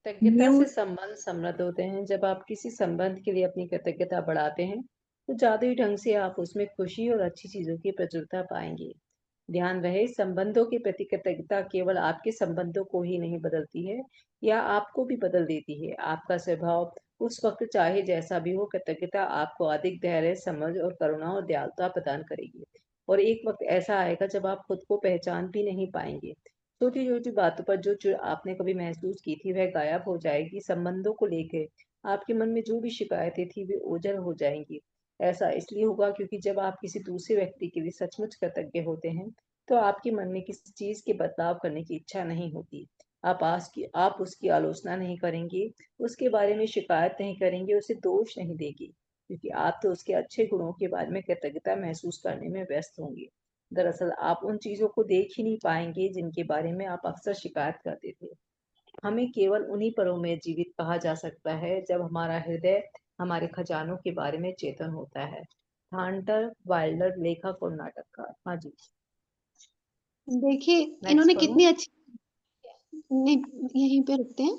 S1: कृतज्ञता से
S4: म्यूट।
S1: संबंध समृद्ध होते हैं। जब आप किसी संबंध के लिए अपनी कृतज्ञता बढ़ाते हैं तो जादुई ढंग से आप उसमें खुशी और अच्छी चीजों की प्रचुरता पाएंगे। ध्यान रहे, संबंधों के प्रति कृतज्ञता केवल आपके संबंधों को ही नहीं बदलती है, या आपको भी बदल देती है। आपका स्वभाव उस वक्त चाहे जैसा भी हो, कृतज्ञता आपको अधिक धैर्य, समझ और करुणा और दयालुता प्रदान करेगी। और एक वक्त ऐसा आएगा जब आप खुद को पहचान भी नहीं पाएंगे। छोटी छोटी बातों पर जो चिढ़ आपने कभी महसूस की थी वह गायब हो जाएगी। संबंधों को लेकर आपके मन में जो भी शिकायतें थी वे ओझल हो जाएंगी। ऐसा इसलिए होगा क्योंकि जब आप किसी दूसरे व्यक्ति के लिए सचमुच कृतज्ञ होते हैं तो आपके मन में किसी चीज के बदलाव करने की इच्छा नहीं होती। आप उसकी आलोचना नहीं करेंगे, उसके बारे में शिकायत नहीं करेंगे, उसे दोष नहीं देंगे, क्योंकि आप तो उसके अच्छे गुणों के बारे में कृतज्ञता महसूस करने में व्यस्त होंगे। दरअसल आप उन चीजों को देख ही नहीं पाएंगे जिनके बारे में आप अक्सर शिकायत करते थे। हमें केवल उन्हीं पलों में जीवित कहा जा सकता है जब हमारा हृदय हमारे खजानों के बारे में चेतन होता है। थांटर वाइल्डर, लेखक और नाटककार। हाँ जी,
S2: देखिए
S1: नेक्स्ट
S2: इन्होंने
S1: पढ़ूं।
S2: कितनी अच्छी, नहीं, यहीं पे रुकते हैं।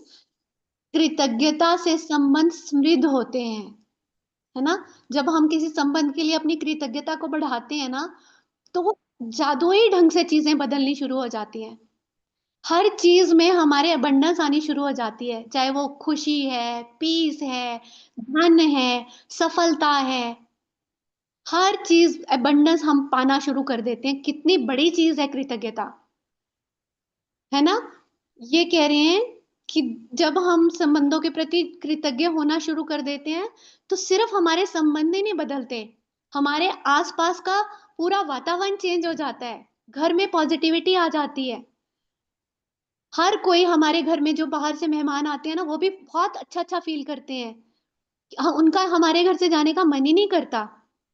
S2: कृतज्ञता से संबंध समृद्ध होते हैं, है ना? जब हम किसी संबंध के लिए अपनी कृतज्ञता को बढ़ाते हैं ना, तो वो जादुई ढंग से चीजें बदलनी शुरू हो जाती हैं। हर चीज में हमारे अबंडेंस आनी शुरू हो जाती है, चाहे वो खुशी है, पीस है, धन है, सफलता है। हर चीज अबंडेंस हम पाना शुरू कर देते हैं। कितनी बड़ी चीज है कृतज्ञता, है ना? ये कह रहे हैं कि जब हम संबंधों के प्रति कृतज्ञ होना शुरू कर देते हैं तो सिर्फ हमारे संबंध ही नहीं बदलते, हमारे आसपास का पूरा वातावरण चेंज हो जाता है। घर में पॉजिटिविटी आ जाती है। हर कोई, हमारे घर में जो बाहर से मेहमान आते हैं ना, वो भी बहुत अच्छा अच्छा फील करते हैं। उनका हमारे घर से जाने का मन ही नहीं करता।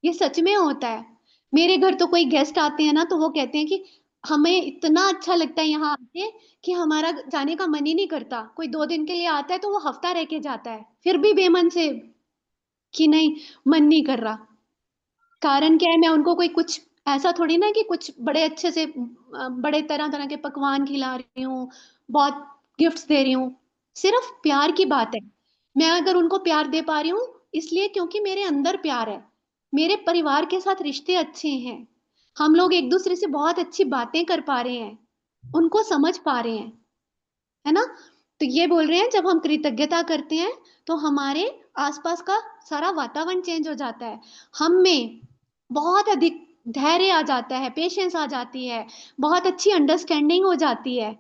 S2: ये सच में होता है। मेरे घर तो कोई गेस्ट आते हैं ना, तो वो कहते हैं कि हमें इतना अच्छा लगता है यहाँ आके कि हमारा जाने का मन ही नहीं करता। कोई 2 दिन के लिए आता है तो वो हफ्ता रह के जाता है, फिर भी बेमन से, कि नहीं, मन नहीं कर रहा। कारण क्या है? मैं उनको कोई कुछ ऐसा थोड़ी ना कि कुछ बड़े अच्छे से बड़े तरह तरह के पकवान खिला रही हूँ, बहुत गिफ्ट्स दे रही हूँ। सिर्फ प्यार की बात है। मैं अगर उनको प्यार दे पा रही हूँ इसलिए क्योंकि मेरे अंदर प्यार है, मेरे परिवार के साथ रिश्ते अच्छे हैं, हम लोग एक दूसरे से बहुत अच्छी बातें कर पा रहे हैं, उनको समझ पा रहे हैं, है ना? तो ये बोल रहे हैं जब हम कृतज्ञता करते हैं तो हमारे आसपास का सारा वातावरण चेंज हो जाता है। हम में बहुत अधिक धैर्य आ जाता है, पेशेंस आ जाती है, बहुत अच्छी अंडरस्टैंडिंग हो जाती है।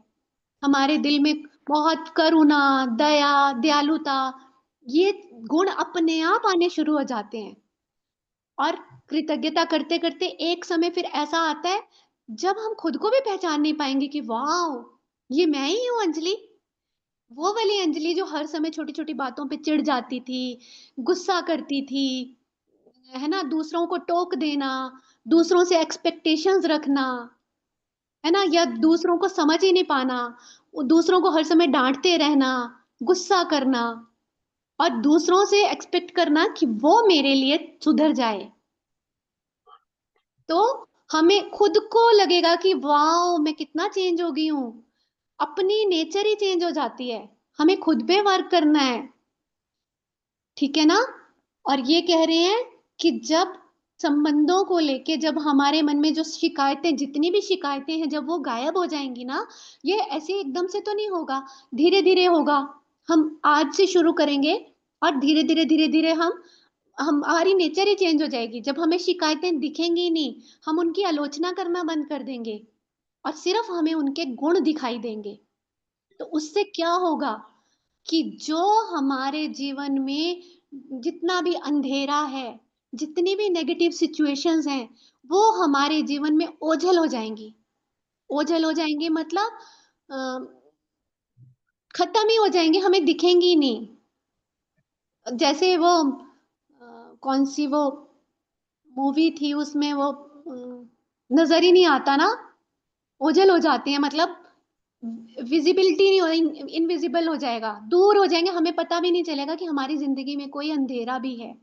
S2: हमारे दिल में बहुत करुणा, दया, दयालुता, ये गुण अपने आप आने शुरू हो जाते हैं। और कृतज्ञता करते करते एक समय फिर ऐसा आता है जब हम खुद को भी पहचान नहीं पाएंगे कि वाह, ये मैं ही हूँ अंजलि। वो वाली अंजलि जो हर समय छोटी छोटी बातों पे चिढ़ जाती थी, गुस्सा करती थी, है ना? दूसरों को टोक देना, दूसरों से एक्सपेक्टेशंस रखना, है ना? या दूसरों को समझ ही नहीं पाना, दूसरों को हर समय डांटते रहना, गुस्सा करना, और दूसरों से एक्सपेक्ट करना कि वो मेरे लिए सुधर जाए। तो हमें खुद को लगेगा कि वाह, मैं कितना चेंज हो गई हूँ। अपनी नेचर ही चेंज हो जाती है। हमें खुद पे वर्क करना है। ठीक है ना? और ये कह रहे हैं कि जब संबंधों को लेके, जब हमारे मन में जो शिकायतें, जितनी भी शिकायतें हैं, जब वो गायब हो जाएंगी ना, ये ऐसे एकदम से तो नहीं होगा, धीरे धीरे होगा। हम आज से शुरू करेंगे और धीरे धीरे धीरे धीरे हम हमारी नेचर ही चेंज हो जाएगी। जब हमें शिकायतें दिखेंगी ही नहीं, हम उनकी आलोचना करना बंद कर देंगे और सिर्फ हमें उनके गुण दिखाई देंगे। तो उससे क्या होगा? कि जो हमारे जीवन में जितना भी अंधेरा है, जितनी भी नेगेटिव सिचुएशंस हैं, वो हमारे जीवन में ओझल हो जाएंगी। ओझल हो जाएंगे मतलब अ, खत्म ही हो जाएंगे, हमें दिखेंगी ही नहीं। जैसे वो कौन सी वो मूवी थी, उसमें वो नजर ही नहीं आता ना, ओझल हो जाते हैं, मतलब विजिबिलिटी नहीं हो, इनविजिबल हो जाएगा, दूर हो जाएंगे, हमें पता भी नहीं चलेगा कि हमारी जिंदगी में कोई अंधेरा भी है।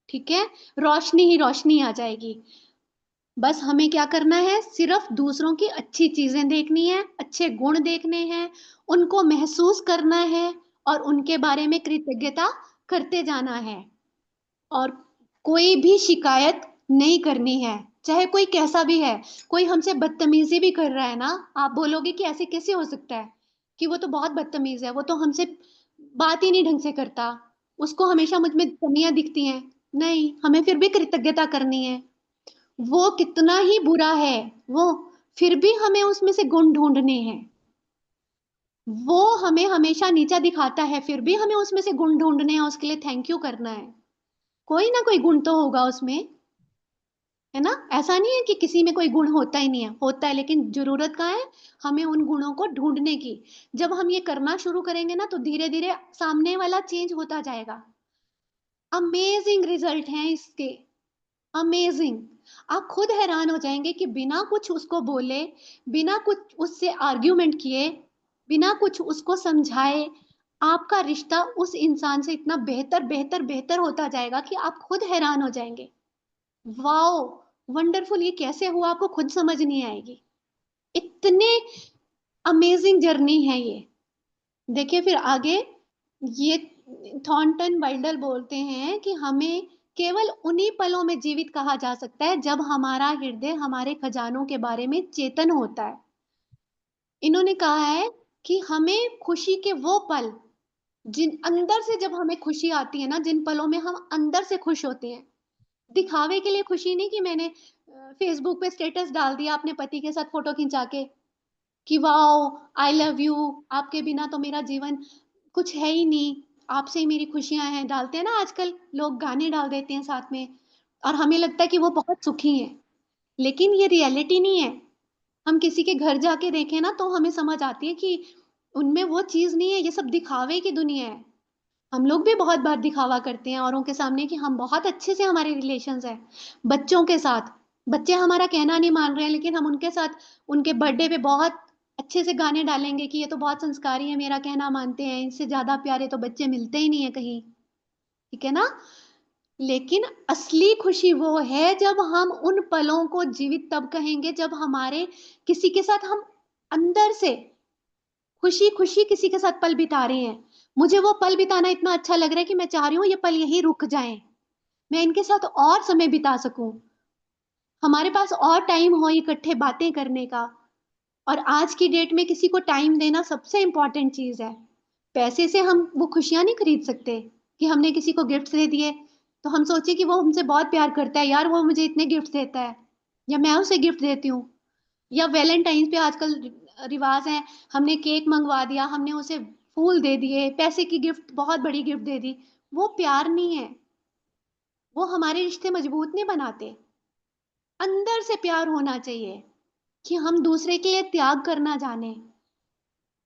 S2: ठीक है, रोशनी ही रोशनी आ जाएगी। बस हमें क्या करना है, सिर्फ दूसरों की अच्छी चीजें देखनी है, अच्छे गुण देखने हैं, उनको महसूस करना है और उनके बारे में कृतज्ञता करते जाना है। और कोई भी शिकायत नहीं करनी है, चाहे कोई कैसा भी है। कोई हमसे बदतमीजी भी कर रहा है ना, आप बोलोगे कि ऐसे कैसे हो सकता है, कि वो तो बहुत बदतमीज है, वो तो हमसे बात ही नहीं ढंग से करता, उसको हमेशा मुझ में कमियां दिखती हैं। नहीं, हमें फिर भी कृतज्ञता करनी है। वो कितना ही बुरा है, वो फिर भी हमें उसमें से गुण ढूंढने हैं। वो हमें हमेशा नीचा दिखाता है, फिर भी हमें उसमें से गुण ढूंढने हैं, उसके लिए थैंक यू करना है। कोई ना कोई गुण तो होगा उसमें, है ना। ऐसा नहीं है कि किसी में कोई गुण होता ही नहीं है, होता है, लेकिन जरूरत कहाँ है, हमें उन गुणों को ढूंढने की। जब हम ये करना शुरू करेंगे ना, तो धीरे धीरे सामने वाला चेंज होता जाएगा। अमेजिंग रिजल्ट हैं इसके, अमेजिंग। आप खुद हैरान हो जाएंगे कि बिना कुछ उसको बोले, बिना कुछ उससे आर्ग्यूमेंट किए, बिना कुछ उसको समझाए, आपका रिश्ता उस इंसान से इतना बेहतर बेहतर बेहतर होता जाएगा कि आप खुद हैरान हो जाएंगे। वाओ, वंडरफुल, ये कैसे हुआ आपको खुद समझ नहीं आएगी। इतने अमेजिंग जर्नी है ये। देखिए फिर आगे, ये थॉर्नटन वाइल्डर बोलते हैं कि हमें केवल उन्हीं पलों में जीवित कहा जा सकता है जब हमारा हृदय हमारे खजानों के बारे में चेतन होता है। इन्होंने कहा है कि हमें खुशी के वो पल, जिन अंदर से जब हमें खुशी आती है ना, जिन पलों में हम अंदर से खुश होते हैं, दिखावे के लिए खुशी नहीं कि मैंने फेसबुक पे स्टेटस डाल दिया अपने पति के साथ फोटो खिंचा के कि वाओ आई लव यू, आपके बिना तो मेरा जीवन कुछ है ही नहीं, आपसे ही मेरी खुशियां हैं, डालते हैं ना आजकल लोग, गाने डाल देते हैं साथ में, और हमें लगता है कि वो बहुत सुखी हैं। लेकिन ये रियलिटी नहीं है। हम किसी के घर जाके देखें ना, तो हमें समझ आती है कि उनमें वो चीज नहीं है, ये सब दिखावे की दुनिया है। हम लोग भी बहुत बार दिखावा करते हैं औरों के सामने कि हम बहुत अच्छे से, हमारे रिलेशंस है बच्चों के साथ, बच्चे हमारा कहना नहीं मान रहे हैं, लेकिन हम उनके साथ उनके बर्थडे पे बहुत अच्छे से गाने डालेंगे कि ये तो बहुत संस्कारी है, मेरा कहना मानते हैं, इनसे ज्यादा प्यारे तो बच्चे मिलते ही नहीं है कहीं। ठीक है ना। लेकिन असली खुशी वो है जब हम उन पलों को जीवित तब कहेंगे जब हमारे किसी के साथ हम अंदर से खुशी खुशी किसी के साथ पल बिता रहे हैं। मुझे वो पल बिताना इतना अच्छा लग रहा है कि मैं चाह रही हूँ ये पल यहीं रुक जाएं, मैं इनके साथ और समय बिता सकूं, हमारे पास और टाइम हो इकट्ठे बातें करने का। और आज की डेट में किसी को टाइम देना सबसे इंपॉर्टेंट चीज है। पैसे से हम वो खुशियां नहीं खरीद सकते कि हमने किसी को गिफ्ट दे दिए तो हम सोचे कि वो हमसे बहुत प्यार करता है, यार वो मुझे इतने गिफ्ट देता है, या मैं उसे गिफ्ट देती हूँ। या वैलेंटाइन पे आजकल रिवाज है, हमने केक मंगवा दिया, हमने उसे फूल दे दिए, पैसे की गिफ्ट, बहुत बड़ी गिफ्ट दे दी। वो प्यार नहीं है, वो हमारे रिश्ते मजबूत नहीं बनाते। अंदर से प्यार होना चाहिए कि हम दूसरे के लिए त्याग करना जाने,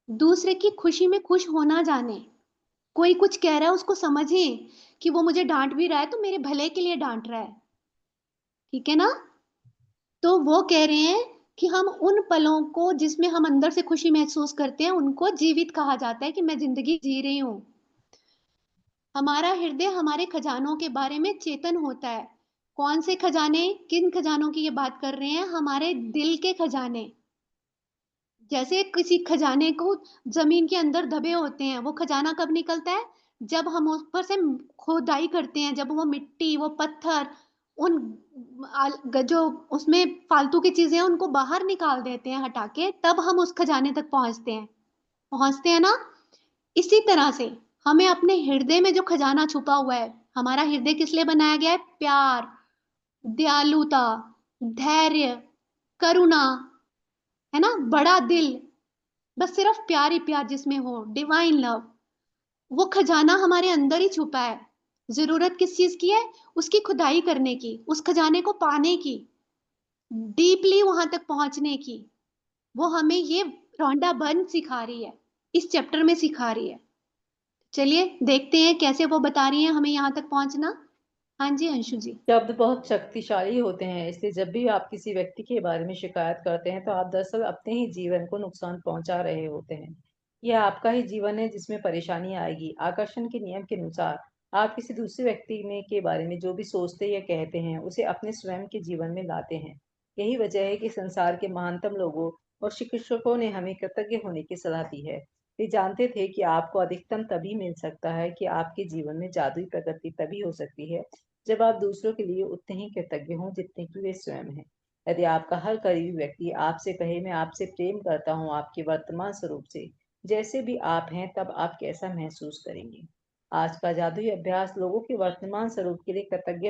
S2: दूसरे की खुशी में खुश होना जाने। कोई कुछ कह रहा है उसको समझें कि वो मुझे डांट भी रहा है तो मेरे भले के लिए डांट रहा है। ठीक है ना। तो वो कह रहे हैं कि हम उन पलों को जिसमें हम अंदर से खुशी महसूस करते हैं उनको जीवित कहा जाता है, कि मैं जिंदगी जी रही हूं। हमारा हृदय हमारे खजानों के बारे में चेतन होता है। कौन से खजाने, किन खजानों की ये बात कर रहे हैं, हमारे दिल के खजाने। जैसे किसी खजाने को जमीन के अंदर दबे होते हैं, वो खजाना कब निकलता है, जब हम उस पर से खोदाई करते हैं, जब वो मिट्टी, वो पत्थर, उन जो उसमें फालतू की चीजें हैं उनको बाहर निकाल देते हैं हटा के, तब हम उस खजाने तक पहुंचते हैं ना। इसी तरह से हमें अपने हृदय में जो खजाना छुपा हुआ है, हमारा हृदय किस लिए बनाया गया है, प्यार, दयालुता, धैर्य, करुणा, है ना, बड़ा दिल, बस सिर्फ प्यार ही प्यार जिसमें हो, डिवाइन लव। वो खजाना हमारे अंदर ही छुपा है। जरूरत किस चीज की है? उसकी खुदाई करने की, उस खजाने को पाने की, डीपली वहां तक पहुंचने की। वो हमें ये रॉन्डा बर्न सिखा रही है, इस चैप्टर में सिखा रही है। चलिए देखते हैं कैसे वो बता रही है हमें यहाँ तक पहुंचना। हाँ जी अंशु जी।
S1: शब्द बहुत शक्तिशाली होते हैं, इसलिए जब भी आप किसी व्यक्ति के बारे में शिकायत करते हैं तो आप दरअसल अपने ही जीवन को नुकसान पहुंचा रहे होते हैं। यह आपका ही जीवन है जिसमें परेशानी आएगी। आकर्षण के नियम के अनुसार आप किसी दूसरे व्यक्ति में के बारे में जो भी सोचते या कहते हैं उसे अपने स्वयं के जीवन में लाते हैं। यही वजह है कि संसार के महानतम लोगों और शिक्षकों ने हमें कृतज्ञ होने की सलाह दी है। वे जानते थे कि आपको अधिकतम तभी मिल सकता है कि आपके जीवन में जादुई प्रगति तभी हो सकती है जब आप दूसरों के लिए उतने ही कृतज्ञ हों जितने कि वे स्वयं हैं। यदि आपका हर करीबी व्यक्ति आपसे कहे मैं आपसे प्रेम करता हूँ आपके वर्तमान स्वरूप से, जैसे भी आप हैं, तब आप कैसा महसूस करेंगे? आज का जादुई अभ्यास लोगों के वर्तमान स्वरूप के लिए कृतज्ञ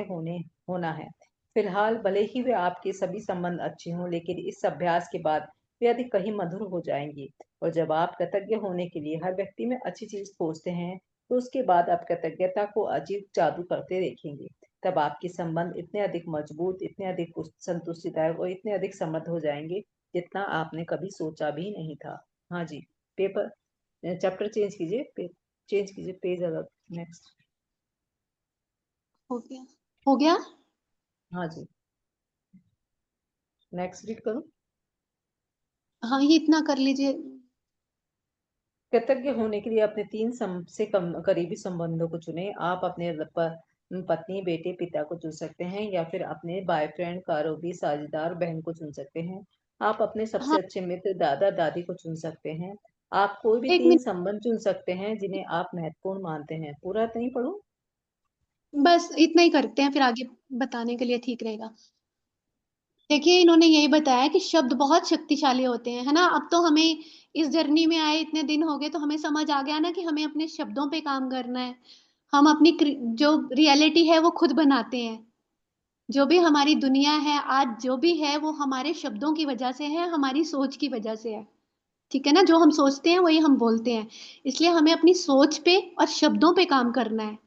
S1: होना है। फिलहाल भले ही वे आपके सभी संबंध अच्छे हों, लेकिन इस अभ्यास के बाद वे अधिक कहीं मधुर हो जाएंगे। और जब आप कृतज्ञ होने के लिए हर व्यक्ति में अच्छी चीज खोजते हैं, तो उसके बाद आप कृतज्ञता को अजीब जादू करते देखेंगे। तब आपके संबंध इतने अधिक मजबूत, इतने अधिक संतुष्टिदायक और इतने अधिक समृद्ध हो जाएंगे जितना आपने कभी सोचा भी नहीं था। हाँ जी, पेपर चैप्टर चेंज कीजिए, चेंज कीजिए पेज अलग। नेक्स्ट।
S2: हो गया? हो गया?
S1: हाँ जी, नेक्स्ट रीड करो।
S2: हाँ ये इतना कर लीजिए।
S1: कृतज्ञ होने के लिए अपने तीन से कम करीबी संबंधों को चुनें। आप अपने पत्नी, बेटे, पिता को चुन सकते हैं या फिर अपने बॉयफ्रेंड, कारोबारी साझेदार, बहन को चुन सकते हैं। आप अपने
S2: हाँ
S1: सबसे अच्छे मित्र, दादा दादी को चुन सकते हैं। आप कोई भी
S2: एक
S1: तीन
S2: मिनट,
S1: संबंध चुन सकते हैं जिन्हें आप महत्वपूर्ण मानते हैं। पूरा तो नहीं पढ़ूं?
S2: बस इतना ही करते हैं, फिर आगे बताने के लिए ठीक रहेगा। देखिए इन्होंने यही बताया कि शब्द बहुत शक्तिशाली होते हैं, है ना। अब तो हमें इस जर्नी में आए इतने दिन हो गए तो हमें समझ आ गया ना कि हमें अपने शब्दों पे काम करना है। हम अपनी जो रियलिटी है वो खुद बनाते हैं। जो भी हमारी दुनिया है आज जो भी है वो हमारे शब्दों की वजह से है, हमारी सोच की वजह से है। ठीक है ना, जो हम सोचते हैं वही हम बोलते हैं। इसलिए हमें अपनी सोच पे और शब्दों पे काम करना है।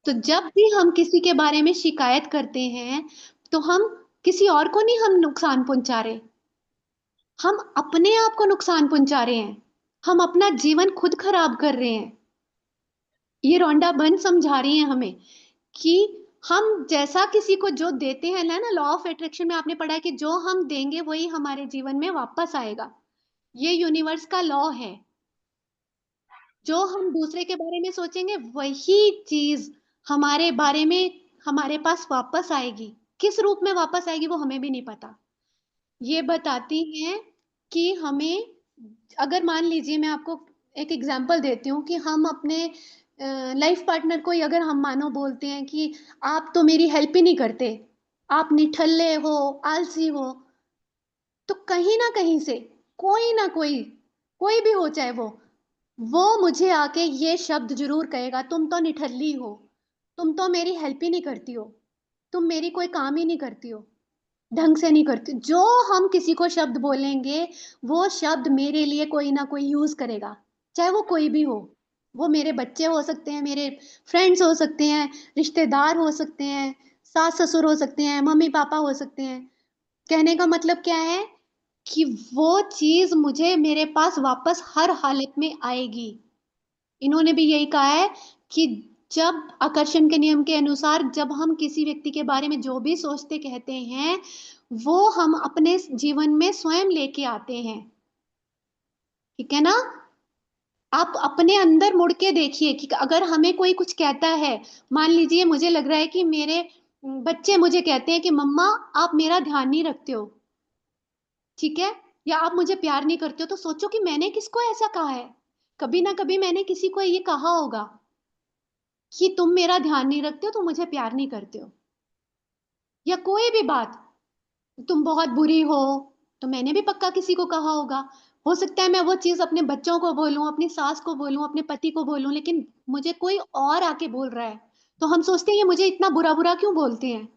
S2: तो जब भी हम किसी के बारे में शिकायत करते हैं तो हम किसी और को नहीं हम नुकसान पहुंचा रहे, हम अपने आप को नुकसान पहुंचा रहे हैं। हम अपना जीवन खुद खराब कर रहे हैं। ये रोंडा बन समझा रही है हमें कि हम जैसा किसी को जो देते हैं ना, लॉ ऑफ अट्रैक्शन में आपने पढ़ा है कि जो हम देंगे वही हमारे जीवन में वापस आएगा। ये यूनिवर्स का लॉ है। जो हम दूसरे के बारे में सोचेंगे वही चीज हमारे बारे में हमारे पास वापस आएगी। किस रूप में वापस आएगी वो हमें भी नहीं पता। ये बताती हैं कि हमें, अगर मान लीजिए मैं आपको एक एग्जांपल देती हूँ कि हम अपने लाइफ पार्टनर को ही अगर हम मानो बोलते हैं कि आप तो मेरी हेल्प ही नहीं करते, आप निठल्ले हो, आलसी हो, तो कहीं ना कहीं से कोई ना कोई, कोई भी हो चाहे वो मुझे आके ये शब्द जरूर कहेगा, तुम तो निठल्ली हो, तुम तो मेरी हेल्प ही नहीं करती हो, तुम मेरी कोई काम ही नहीं करती हो, ढंग से नहीं करती। जो हम किसी को शब्द बोलेंगे वो शब्द मेरे लिए कोई ना कोई यूज करेगा, चाहे वो कोई भी हो। वो मेरे बच्चे हो सकते हैं, मेरे फ्रेंड्स हो सकते हैं, रिश्तेदार हो सकते हैं, सास ससुर हो सकते हैं, मम्मी पापा हो सकते हैं। कहने का मतलब क्या है कि वो चीज मुझे मेरे पास वापस हर हालत में आएगी। इन्होंने भी यही कहा है कि जब आकर्षण के नियम के अनुसार जब हम किसी व्यक्ति के बारे में जो भी सोचते कहते हैं वो हम अपने जीवन में स्वयं लेके आते हैं। ठीक है ना। आप अपने अंदर मुड़ के देखिए कि अगर हमें कोई कुछ कहता है, मान लीजिए मुझे लग रहा है कि मेरे बच्चे मुझे कहते हैं कि मम्मा आप मेरा ध्यान नहीं रखते हो, ठीक है, या आप मुझे प्यार नहीं करते हो, तो सोचो कि मैंने किसको ऐसा कहा है। कभी ना कभी मैंने किसी को ये कहा होगा कि तुम मेरा ध्यान नहीं रखते हो, तुम मुझे प्यार नहीं करते हो। या कोई भी बात, तुम बहुत बुरी हो, तो मैंने भी पक्का किसी को कहा होगा। हो सकता है मैं वो चीज अपने बच्चों को बोलूं, अपनी सास को बोलूं, अपने पति को बोलूं, लेकिन मुझे कोई और आके बोल रहा है तो हम सोचते हैं ये मुझे इतना बुरा बुरा क्यों बोलते हैं।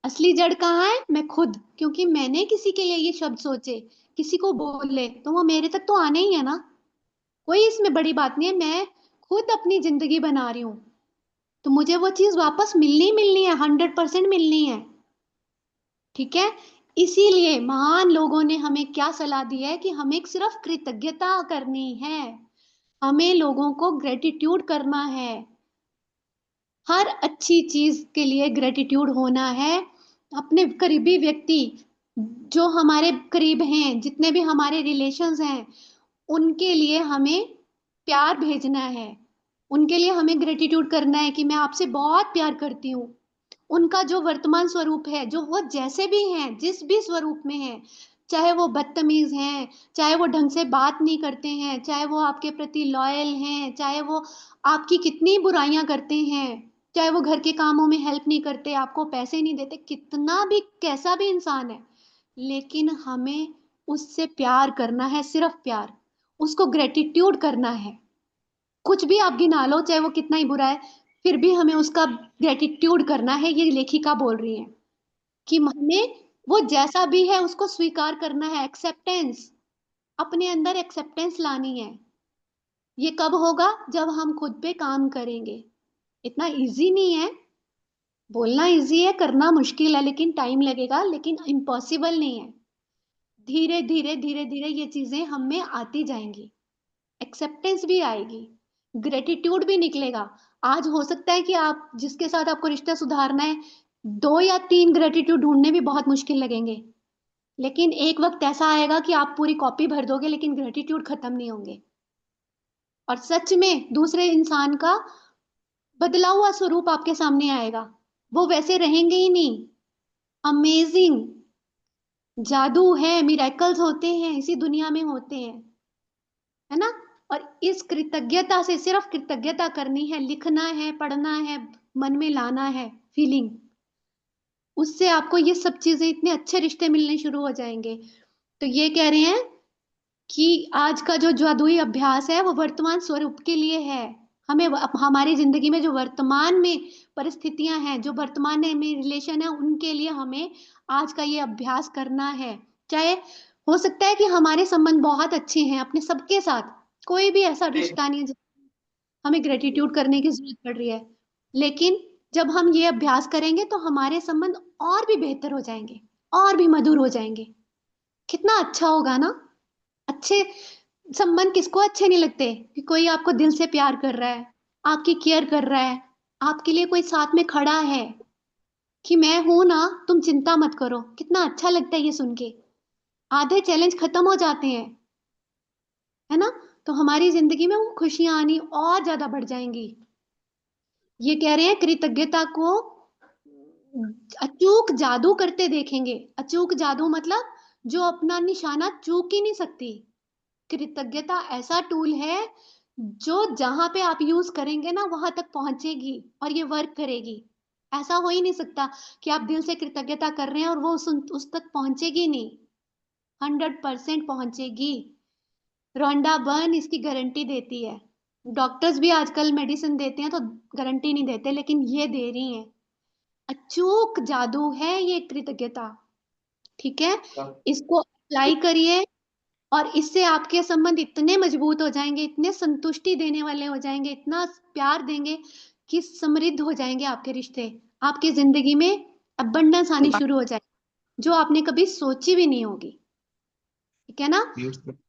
S2: असली जड़ कहाँ है? मैं खुद, क्योंकि मैंने किसी के लिए ये शब्द सोचे, किसी को बोले तो वो मेरे तक तो आने ही है ना, कोई इसमें बड़ी बात नहीं है। मैं खुद अपनी जिंदगी बना रही हूँ, तो मुझे वो चीज वापस मिलनी है, 100% मिलनी है। ठीक है, इसीलिए महान लोगों ने हमें क्या सलाह दी है कि हमें सिर्फ कृतज्ञता करनी है, हमें लोगों को ग्रेटिट्यूड करना है, हर अच्छी चीज के लिए ग्रेटिट्यूड होना है। अपने करीबी व्यक्ति जो हमारे करीब हैं, जितने भी हमारे रिलेशंस हैं, उनके लिए हमें प्यार भेजना है, उनके लिए हमें ग्रेटिट्यूड करना है कि मैं आपसे बहुत प्यार करती हूँ। उनका जो वर्तमान स्वरूप है, जो वो जैसे भी हैं, जिस भी स्वरूप में हैं, चाहे वो बदतमीज हैं, चाहे वो ढंग से बात नहीं करते हैं, चाहे वो आपके प्रति लॉयल हैं, चाहे वो आपकी कितनी बुराइयां करते हैं, चाहे वो घर के कामों में हेल्प नहीं करते, आपको पैसे नहीं देते, कितना भी कैसा भी इंसान है, लेकिन हमें उससे प्यार करना है, सिर्फ प्यार, उसको ग्रेटिट्यूड करना है। कुछ भी आप गिना लो, चाहे वो कितना ही बुरा है, फिर भी हमें उसका ग्रेटिट्यूड करना है। ये लेखिका बोल रही है कि हमें वो जैसा भी है उसको स्वीकार करना है, एक्सेप्टेंस, अपने अंदर एक्सेप्टेंस लानी है। ये कब होगा? जब हम खुद पे काम करेंगे। इतना इजी नहीं है, बोलना इजी है, करना मुश्किल है, लेकिन टाइम लगेगा, लेकिन इम्पॉसिबल नहीं है। धीरे धीरे धीरे धीरे ये चीजें हम में आती जाएंगी, एक्सेप्टेंस भी आएगी, ग्रेटिट्यूड भी निकलेगा। आज हो सकता है कि आप जिसके साथ आपको रिश्ता सुधारना है, 2 या 3 ग्रेटिट्यूड ढूंढने भी बहुत मुश्किल लगेंगे, लेकिन एक वक्त ऐसा आएगा कि आप पूरी कॉपी भर दोगे लेकिन ग्रेटिट्यूड खत्म नहीं होंगे, और सच में दूसरे इंसान का बदला हुआ स्वरूप आपके सामने आएगा, वो वैसे रहेंगे ही नहीं। अमेजिंग, जादू है, मिरेकल्स होते हैं, इसी दुनिया में होते हैं, है ना। और इस कृतज्ञता से, सिर्फ कृतज्ञता करनी है, लिखना है, पढ़ना है, मन में लाना है फीलिंग, उससे आपको ये सब चीजें, इतने अच्छे रिश्ते मिलने शुरू हो जाएंगे। तो ये कह रहे हैं कि आज का जो जादुई अभ्यास है वो वर्तमान स्वरूप के लिए है। हमें हमारी जिंदगी में जो वर्तमान में परिस्थितियां हैं, जो वर्तमान में रिलेशन है, उनके लिए हमें आज का ये अभ्यास करना है। चाहे हो सकता है कि हमारे संबंध बहुत अच्छे हैं अपने सबके साथ, कोई भी ऐसा रिश्ता नहीं है हमें ग्रेटिट्यूड करने की जरूरत पड़ रही है, लेकिन जब हम ये अभ्यास करेंगे तो हमारे संबंध और भी बेहतर हो जाएंगे, और भी मधुर हो जाएंगे। कितना अच्छा होगा ना। अच्छे संबंध किसको अच्छे नहीं लगते कि कोई आपको दिल से प्यार कर रहा है, आपकी केयर कर रहा है, आपके लिए कोई साथ में खड़ा है कि मैं हूं ना, तुम चिंता मत करो। कितना अच्छा लगता है ये सुन के, आधे चैलेंज खत्म हो जाते हैं, है ना। तो हमारी जिंदगी में वो खुशियां आनी और ज्यादा बढ़ जाएंगी। ये कह रहे हैं कृतज्ञता को अचूक जादू करते देखेंगे। अचूक जादू मतलब जो अपना निशाना चूक ही नहीं सकती। कृतज्ञता ऐसा टूल है जो जहां पे आप यूज करेंगे ना, वहां तक पहुंचेगी और ये वर्क करेगी। ऐसा हो ही नहीं सकता कि आप दिल से कृतज्ञता कर रहे हैं और वो उस तक पहुंचेगी नहीं। 100% पहुंचेगी। रोंडा बर्न इसकी गारंटी देती है। डॉक्टर्स भी आजकल मेडिसिन देते हैं तो गारंटी नहीं देते, लेकिन ये दे रही हैं। अचूक जादू है ये कृतज्ञता। ठीक है, इसको अप्लाई करिए और इससे आपके संबंध इतने मजबूत हो जाएंगे, इतने संतुष्टि देने वाले हो जाएंगे, इतना प्यार देंगे कि समृद्ध हो जाएंगे आपके रिश्ते। आपकी जिंदगी में अबंडेंस आनी शुरू हो जाएगी जो आपने कभी सोची भी नहीं होगी। ठीक है ना। तो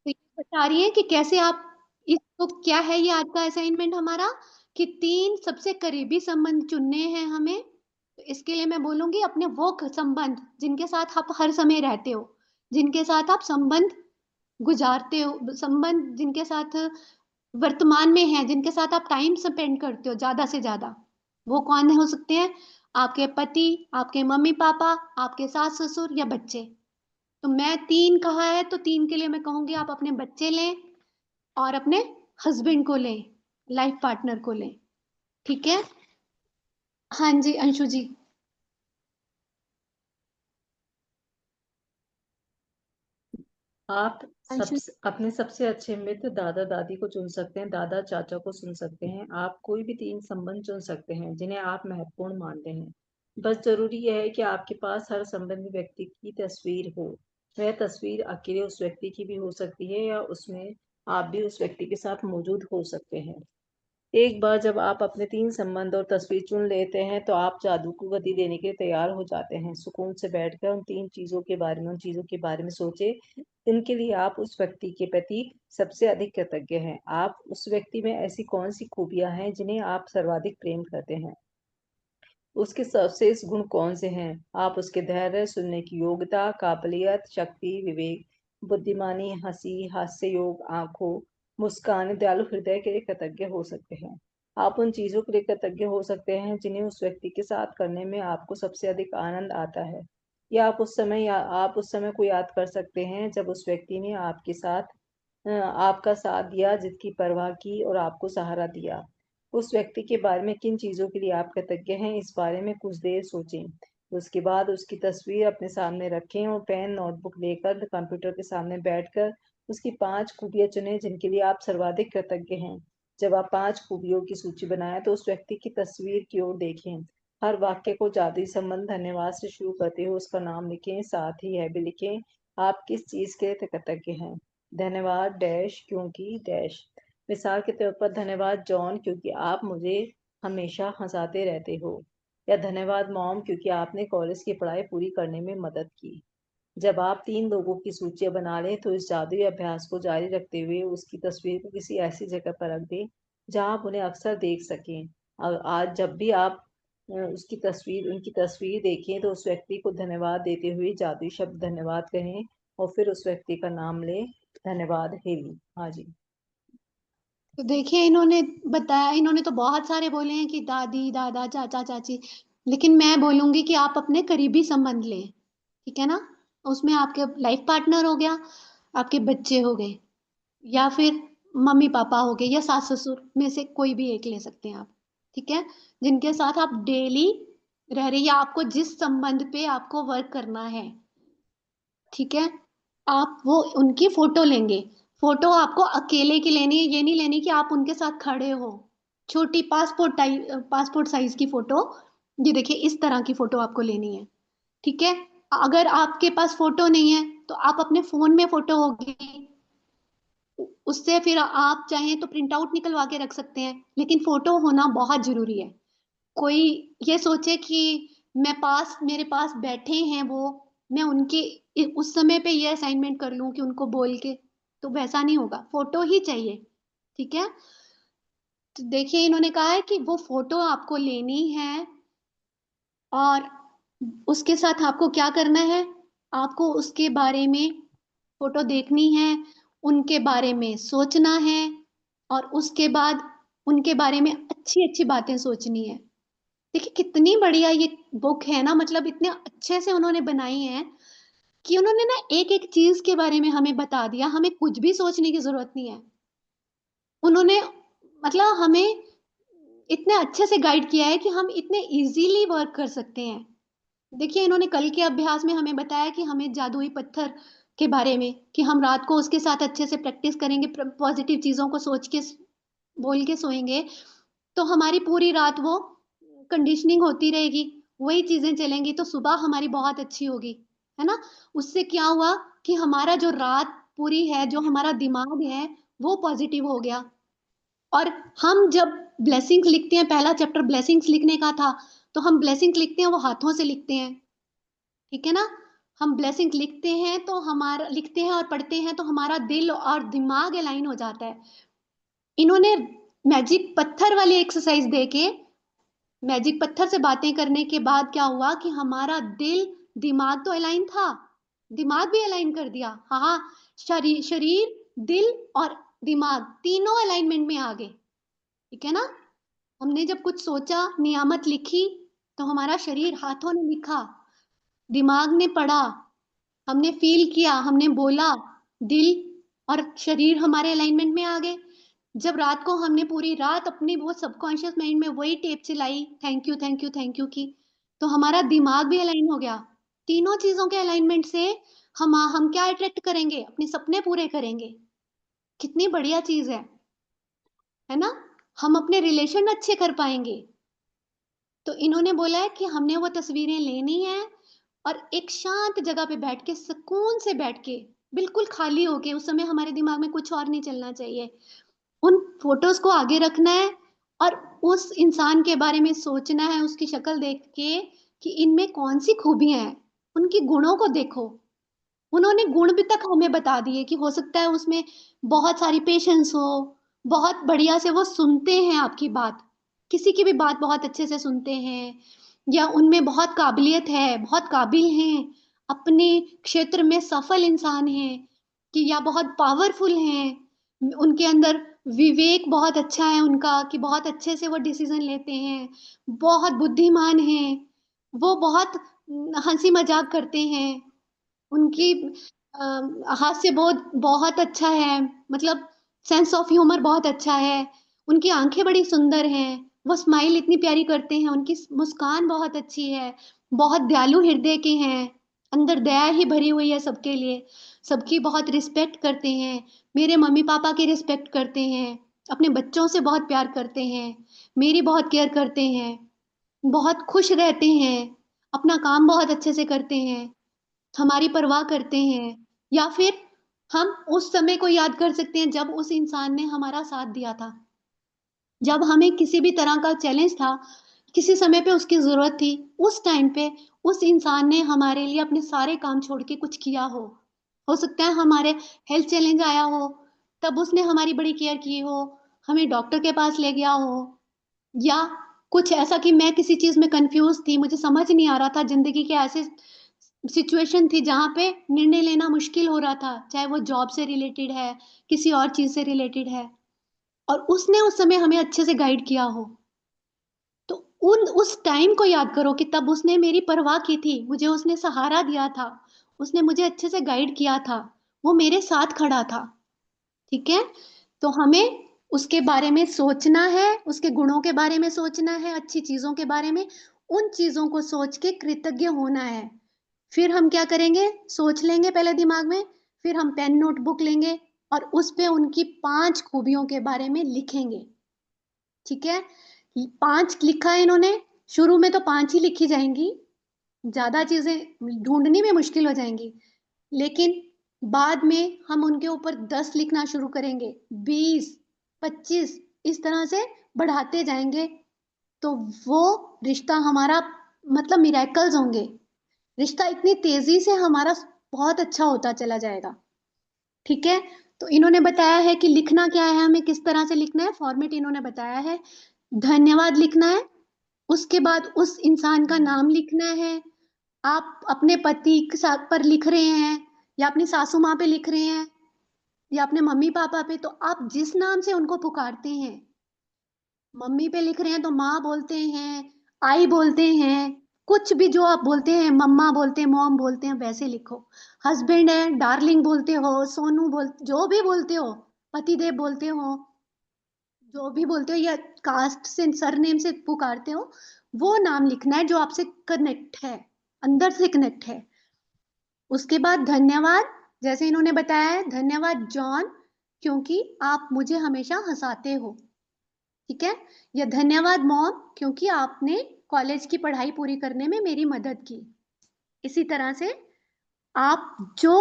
S2: ये बता रही है कि कैसे आप इसको, क्या है ये आज का असाइनमेंट हमारा, कि 3 सबसे करीबी संबंध चुनने हैं हमें। तो इसके लिए मैं बोलूंगी अपने वो संबंध जिनके साथ आप हर समय रहते हो, जिनके साथ आप संबंध गुजारते हो, संबंध जिनके साथ वर्तमान में है, जिनके साथ आप टाइम स्पेंड करते हो ज्यादा से ज्यादा, वो कौन हो सकते हैं? आपके पति, आपके मम्मी पापा, आपके सास ससुर या बच्चे। तो मैं 3 कहा है, तो 3 के लिए मैं कहूंगी आप अपने बच्चे लें और अपने हस्बैंड को लें, लाइफ पार्टनर को लें। ठीक है। हाँ जी अंशु जी।
S1: आप
S2: अंशु
S1: अपने सबसे अच्छे मित्र दादा दादी को चुन सकते हैं, दादा चाचा को चुन सकते हैं। आप कोई भी 3 संबंध चुन सकते हैं जिन्हें आप महत्वपूर्ण मानते हैं। बस जरूरी यह है कि आपके पास हर संबंधी व्यक्ति की तस्वीर हो। वह तस्वीर अकेले उस व्यक्ति की भी हो सकती है या उसमें आप भी उस व्यक्ति के साथ मौजूद हो सकते हैं। एक बार जब आप अपने 3 संबंध और तस्वीर चुन लेते हैं तो आप जादू को गति देने के लिए तैयार हो जाते हैं। सुकून से बैठकर उन 3 चीज़ों के बारे में सोचें, जिनके लिए आप उस व्यक्ति के प्रति सबसे अधिक कृतज्ञ हैं। आप उस व्यक्ति में ऐसी कौन-सी खूबियाँ हैं जिन्हें आप सर्वाधिक प्रेम करते हैं? उसके सर्वश्रेष्ठ गुण कौन से हैं? आप उसके धैर्य, सुनने की योग्यता, काबिलियत, शक्ति, विवेक, बुद्धिमानी, हंसी, हास्य योग, आंखों, मुस्कान, दयालु हृदय के लिए कृतज्ञ हो सकते हैं। आप उन चीजों के लिए कृतज्ञ हो सकते हैं जिन्हें उस व्यक्ति के साथ करने में आपको सबसे अधिक आनंद आता है। या आप उस समय को याद कर सकते हैं जब उस व्यक्ति ने आपका साथ दिया, जिसकी परवाह की और आपको सहारा दिया। उस व्यक्ति के बारे में किन चीज़ों के लिए आप कृतज्ञ हैं, इस बारे में कुछ देर सोचें। उसके बाद उसकी तस्वीर अपने सामने रखें और पेन नोटबुक लेकर कंप्यूटर के सामने बैठकर उसकी 5 खूबियाँ चुनें जिनके लिए आप सर्वाधिक कृतज्ञ हैं। जब आप 5 खूबियों की सूची बनाएं तो उस व्यक्ति की तस्वीर की ओर देखें। हर वाक्य को जादुई संबंध धन्यवाद से शुरू करते हुए उसका नाम लिखें, साथ ही यह भी लिखें आप किस चीज़ के लिए कृतज्ञ हैं। धन्यवाद डैश क्योंकि डैश। मिसाल के तौर पर धन्यवाद जॉन क्योंकि आप मुझे हमेशा हंसाते रहते हो, या धन्यवाद मॉम क्योंकि आपने कॉलेज की पढ़ाई पूरी करने में मदद की। जब आप 3 लोगों की सूचियां बना लें तो इस जादुई अभ्यास को जारी रखते हुए उसकी तस्वीर को किसी ऐसी जगह पर रख दें जहां आप उन्हें अक्सर देख सकें। और आज जब भी आप उनकी तस्वीर देखें तो उस व्यक्ति को धन्यवाद देते हुए जादुई शब्द धन्यवाद कहें और फिर उस व्यक्ति का नाम लें। धन्यवाद हेली। हाँ जी।
S2: तो देखिए, इन्होंने तो बहुत सारे बोले हैं कि दादी, दादा, चाचा, चाची, लेकिन मैं बोलूंगी कि आप अपने करीबी संबंध लें, ठीक है ना? उसमें आपके लाइफ पार्टनर हो गया, आपके बच्चे हो गए, या फिर मम्मी पापा हो गए, या सास ससुर में से कोई भी एक ले सकते हैं आप, ठीक है? जिनके साथ आप डेली रह रहे, या आपको जिस संबंध पे आपको वर्क करना है, ठीक है? आप वो उनकी फोटो लेंगे। फोटो आपको अकेले की लेनी है, ये नहीं लेनी कि आप उनके साथ खड़े हो। छोटी पासपोर्ट साइज की फोटो, ये देखिए इस तरह की फोटो आपको लेनी है, ठीक है? अगर आपके पास फोटो नहीं है तो आप अपने फोन में फोटो होगी, उससे फिर आप चाहें तो प्रिंट आउट निकलवा के रख सकते हैं, लेकिन फोटो होना बहुत जरूरी है। कोई ये सोचे कि मेरे पास बैठे हैं वो, मैं उनके उस समय पे ये असाइनमेंट कर लूं कि उनको बोल के, तो वैसा नहीं होगा, फोटो ही चाहिए, ठीक है? तो देखिए, इन्होंने कहा है कि वो फोटो आपको लेनी है, और उसके साथ आपको क्या करना है, आपको उसके बारे में फोटो देखनी है, उनके बारे में सोचना है, और उसके बाद उनके बारे में अच्छी अच्छी बातें सोचनी है। देखिए कितनी बढ़िया ये बुक है ना, मतलब इतने अच्छे से उन्होंने बनाई है कि उन्होंने ना एक एक चीज के बारे में हमें बता दिया, हमें कुछ भी सोचने की जरूरत नहीं है। उन्होंने मतलब हमें इतने अच्छे से गाइड किया है कि हम इतने इजीली वर्क कर सकते हैं। देखिए, इन्होंने कल के अभ्यास में हमें बताया कि हमें जादुई पत्थर के बारे में, कि हम रात को उसके साथ अच्छे से प्रैक्टिस करेंगे, पॉजिटिव चीजों को सोच के बोल के सोएंगे, तो हमारी पूरी रात वो कंडीशनिंग होती रहेगी, वही चीजें चलेंगी, तो सुबह हमारी बहुत अच्छी होगी, है ना? उससे क्या हुआ कि हमारा जो रात पूरी है, जो हमारा दिमाग है, वो पॉजिटिव हो गया। और हम जब ब्लेसिंग्स लिखते हैं, पहला चैप्टर ब्लेसिंग्स लिखने का था, तो हम ब्लेसिंग्स लिखते हैं वो हाथों से लिखते हैं, ठीक है ना? हम ब्लेसिंग्स लिखते हैं और पढ़ते हैं तो हमारा दिल और दिमाग अलाइन हो जाता है। इन्होंने मैजिक पत्थर वाली एक्सरसाइज देके, मैजिक पत्थर से बातें करने के बाद क्या हुआ कि हमारा दिल दिमाग तो अलाइन था, दिमाग भी अलाइन कर दिया, हाँ, शरीर, दिल और दिमाग तीनों अलाइनमेंट में आ गए, ठीक है ना? हमने जब कुछ सोचा, नियामत लिखी, तो हमारा शरीर, हाथों ने लिखा, दिमाग ने पढ़ा, हमने फील किया, हमने बोला, दिल और शरीर हमारे अलाइनमेंट में आ गए। जब रात को हमने पूरी रात अपनी बहुत सबकॉन्शियस माइंड में वही टेप चलाई, thank you thank you thank you की, तो हमारा दिमाग भी अलाइन हो गया। तीनों चीजों के अलाइनमेंट से हम क्या अट्रैक्ट करेंगे, अपने सपने पूरे करेंगे। कितनी बढ़िया चीज है ना? हम अपने रिलेशन अच्छे कर पाएंगे। तो इन्होंने बोला है कि हमने वो तस्वीरें लेनी है, और एक शांत जगह पे बैठ के, सुकून से बैठ के, बिल्कुल खाली होके, उस समय हमारे दिमाग में कुछ और नहीं चलना चाहिए। उन फोटोज को आगे रखना है और उस इंसान के बारे में सोचना है, उसकी शक्ल देख के कि इनमें कौन सी खूबियां हैं, उनकी गुणों को देखो। उन्होंने गुण भी तक हमें बता दिए कि हो सकता है उसमें बहुत सारी पेशेंस हो, बहुत बढ़िया से वो सुनते हैं आपकी बात, किसी की भी बात बहुत अच्छे से सुनते हैं, या उनमें बहुत काबिलियत है, बहुत काबिल हैं, अपने क्षेत्र में सफल इंसान हैं, कि या बहुत पावरफुल हैं, उनके अंदर विवेक बहुत अच्छा है उनका, कि बहुत अच्छे से वो डिसीजन लेते हैं, बहुत बुद्धिमान हैं, वो बहुत हंसी मजाक करते हैं, उनकी हास्य बोध बहुत अच्छा है, मतलब सेंस ऑफ ह्यूमर बहुत अच्छा है, उनकी आंखें बड़ी सुंदर हैं, वो स्माइल इतनी प्यारी करते हैं, उनकी मुस्कान बहुत अच्छी है, बहुत दयालु हृदय के हैं, अंदर दया ही भरी हुई है सबके लिए, सबकी बहुत रिस्पेक्ट करते हैं, मेरे मम्मी पापा की रिस्पेक्ट करते हैं, अपने बच्चों से बहुत प्यार करते हैं, मेरी बहुत केयर करते हैं, बहुत खुश रहते हैं, अपना काम बहुत अच्छे से करते हैं, हमारी परवाह करते हैं, या फिर हम उस समय को याद कर सकते हैं जब उस इंसान ने हमारा साथ दिया था, जब हमें किसी भी तरह का चैलेंज था, किसी समय पे उसकी जरूरत थी, उस टाइम पे उस इंसान ने हमारे लिए अपने सारे काम छोड़ के कुछ किया हो सकता है हमारे हेल्थ चैलेंज आया हो, तब उसने हमारी बड़ी केयर की हो, हमें डॉक्टर के पास ले गया हो, या कुछ ऐसा कि मैं किसी चीज में कंफ्यूज थी, मुझे समझ नहीं आ रहा था, जिंदगी के ऐसे सिचुएशन थी जहाँ पे निर्णय लेना मुश्किल हो रहा था, चाहे वो जॉब से रिलेटेड है, किसी और चीज से रिलेटेड है, और उसने उस समय हमें अच्छे से गाइड किया हो, तो उस टाइम को याद करो कि तब उसने मेरी परवाह की थी, मुझे उसने सहारा दिया था, उसने मुझे अच्छे से गाइड किया था, वो मेरे साथ खड़ा था। ठीक है, तो हमें उसके बारे में सोचना है, उसके गुणों के बारे में सोचना है, अच्छी चीजों के बारे में, उन चीजों को सोच के कृतज्ञ होना है। फिर हम क्या करेंगे, सोच लेंगे पहले दिमाग में, फिर हम पेन नोटबुक लेंगे और उस पे उनकी 5 खूबियों के बारे में लिखेंगे। ठीक है, 5 लिखा है इन्होंने, शुरू में तो 5 ही लिखी जाएंगी, ज्यादा चीजें ढूंढनी में मुश्किल हो जाएंगी, लेकिन बाद में हम उनके ऊपर 10 लिखना शुरू करेंगे, 20, 25, इस तरह से बढ़ाते जाएंगे, तो वो रिश्ता हमारा, मतलब मिरेकल्स होंगे, रिश्ता इतनी तेजी से हमारा बहुत अच्छा होता चला जाएगा। ठीक है, तो इन्होंने बताया है कि लिखना क्या है, हमें किस तरह से लिखना है, फॉर्मेट इन्होंने बताया है, धन्यवाद लिखना है, उसके बाद उस इंसान का नाम लिखना है, आप अपने पति के साथ पर लिख रहे हैं, या अपनी सासू माँ पे लिख रहे हैं, या अपने मम्मी पापा पे, तो आप जिस नाम से उनको पुकारते हैं, मम्मी पे लिख रहे हैं तो माँ बोलते हैं, आई बोलते हैं, कुछ भी जो आप बोलते हैं, मम्मा बोलते हैं, मॉम बोलते हैं, वैसे लिखो। हस्बैंड है, डार्लिंग बोलते हो, सोनू बोल, जो भी बोलते हो, पतिदेव बोलते हो, जो भी बोलते हो, या कास्ट से सरनेम से पुकारते हो, वो नाम लिखना है जो आपसे कनेक्ट है, अंदर से कनेक्ट है। उसके बाद धन्यवाद, जैसे इन्होंने बताया है, धन्यवाद जॉन, क्योंकि आप मुझे हमेशा हंसाते हो। ठीक है, या धन्यवाद मॉम, क्योंकि आपने कॉलेज की पढ़ाई पूरी करने में मेरी मदद की। इसी तरह से आप जो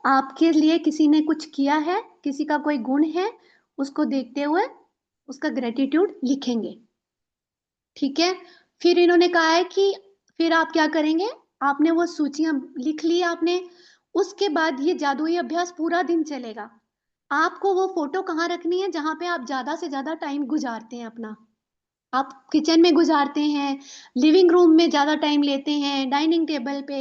S2: आपके लिए किसी ने कुछ किया है, किसी का कोई गुण है, उसको देखते हुए उसका ग्रेटिट्यूड लिखेंगे। ठीक है, फिर इन्होंने कहा है कि फिर आप क्या करेंगे, आपने वो सूचियां लिख ली आपने, उसके बाद ये जादुई अभ्यास पूरा दिन चलेगा। आपको वो फोटो कहाँ रखनी है जहां पे आप ज्यादा से ज्यादा टाइम गुजारते हैं अपना, आप किचन में गुजारते हैं, लिविंग रूम में ज्यादा टाइम लेते हैं, डाइनिंग टेबल पे,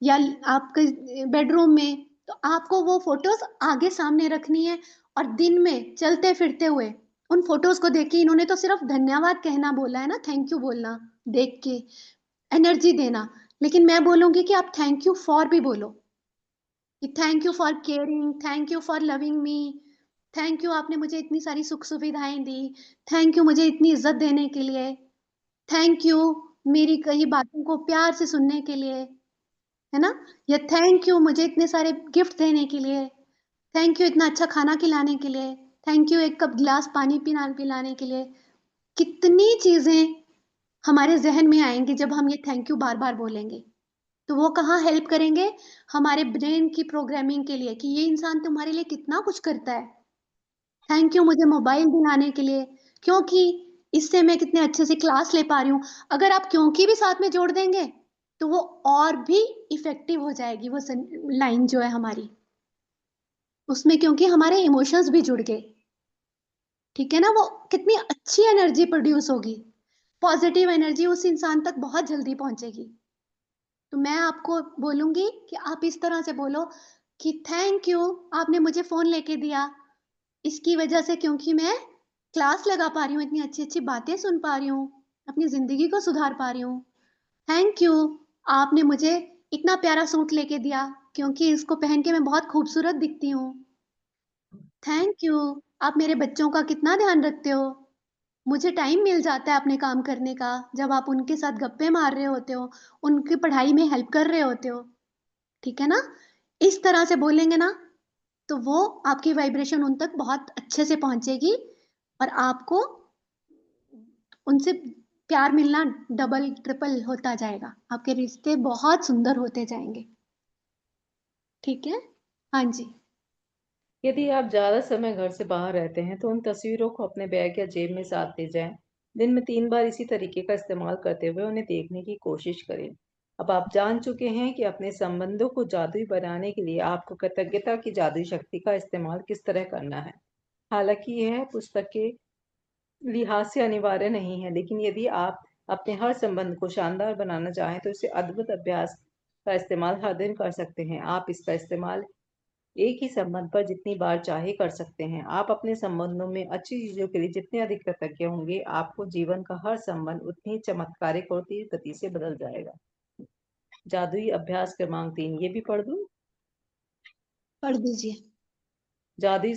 S2: या आपके बेडरूम में, तो आपको वो फोटोज आगे सामने रखनी है, और दिन में चलते फिरते हुए उन फोटोज को देख के, इन्होंने तो सिर्फ धन्यवाद कहना बोला है ना, थैंक यू बोलना, देख के एनर्जी देना, लेकिन मैं बोलूंगी कि आप थैंक यू फॉर भी बोलो, कि thank you for caring, thank you for loving me, thank you आपने मुझे इतनी सारी सुख सुविधाएं दी, थैंक यू मुझे इतनी इज्जत देने के लिए, थैंक यू मेरी कई बातों को प्यार से सुनने के लिए, है ना, या थैंक यू मुझे इतने सारे गिफ्ट देने के लिए, थैंक यू इतना अच्छा खाना खिलाने के लिए, थैंक यू एक कप गिलास पानी पिलाने के लिए। कितनी चीजें हमारे जहन में आएंगी जब हम ये थैंक यू बार बार बोलेंगे। तो वो कहाँ हेल्प करेंगे? हमारे ब्रेन की प्रोग्रामिंग के लिए कि ये इंसान तुम्हारे लिए कितना कुछ करता है। थैंक यू मुझे मोबाइल दिलाने के लिए, क्योंकि इससे मैं कितने अच्छे से क्लास ले पा रही हूँ। अगर आप क्योंकि भी साथ में जोड़ देंगे तो वो और भी इफेक्टिव हो जाएगी वो लाइन जो है हमारी, उसमें क्योंकि हमारे इमोशंस भी जुड़ गए। ठीक है ना? वो कितनी अच्छी एनर्जी प्रोड्यूस होगी, पॉजिटिव एनर्जी उस इंसान तक बहुत जल्दी पहुंचेगी। तो मैं आपको बोलूंगी कि आप इस तरह से बोलो कि थैंक यू, आपने मुझे फोन लेके दिया, इसकी वजह से क्योंकि मैं क्लास लगा पा रही हूँ, इतनी अच्छी अच्छी बातें सुन पा रही हूँ, अपनी जिंदगी को सुधार पा रही हूँ। थैंक यू, आपने मुझे इतना प्यारा सूट लेके दिया क्योंकि इसको पहन के मैं बहुत खूबसूरत दिखती हूँ। थैंक यू, आप मेरे बच्चों का कितना ध्यान रखते हो, मुझे टाइम मिल जाता है अपने काम करने का जब आप उनके साथ गप्पे मार रहे होते हो, उनकी पढ़ाई में हेल्प कर रहे होते हो। ठीक है ना? इस तरह से बोलेंगे ना तो वो आपकी वाइब्रेशन उन तक बहुत अच्छे से पहुंचेगी और आपको उनसे प्यार मिलना डबल ट्रिपल होता जाएगा, आपके रिश्ते बहुत सुंदर होते जाएंगे। ठीक है? हाँ जी।
S1: यदि आप ज़्यादा समय घर से बाहर रहते हैं तो उन तस्वीरों को अपने बैग या जेब में साथ ले जाएं। दिन में 3 बार इसी तरीके का इस्तेमाल करते हुए उन्हें देखने की कोशिश करें। अब आप जान चुके हैं कि अपने संबंधों को जादुई बनाने के लिए आपको कृतज्ञता की जादुई शक्ति का इस्तेमाल किस तरह करना है। हालांकि यह पुस्तक के लिहाज से अनिवार्य नहीं है, लेकिन यदि आप अपने हर संबंध को शानदार बनाना चाहें तो इसे अद्भुत अभ्यास का इस्तेमाल हर दिन कर सकते हैं। आप इसका इस्तेमाल एक ही संबंध पर जितनी बार चाहे कर सकते हैं। आप अपने संबंधों में अच्छी चीजों के लिए जितने अधिक कृतज्ञ होंगे, आपको जीवन का हर संबंध उतनी चमत्कारिक और तीव्र गति से बदल जाएगा। जादुई अभ्यास क्रमांक 3, ये भी पढ़ दूं?
S2: पढ़ दीजिए।
S1: जादुई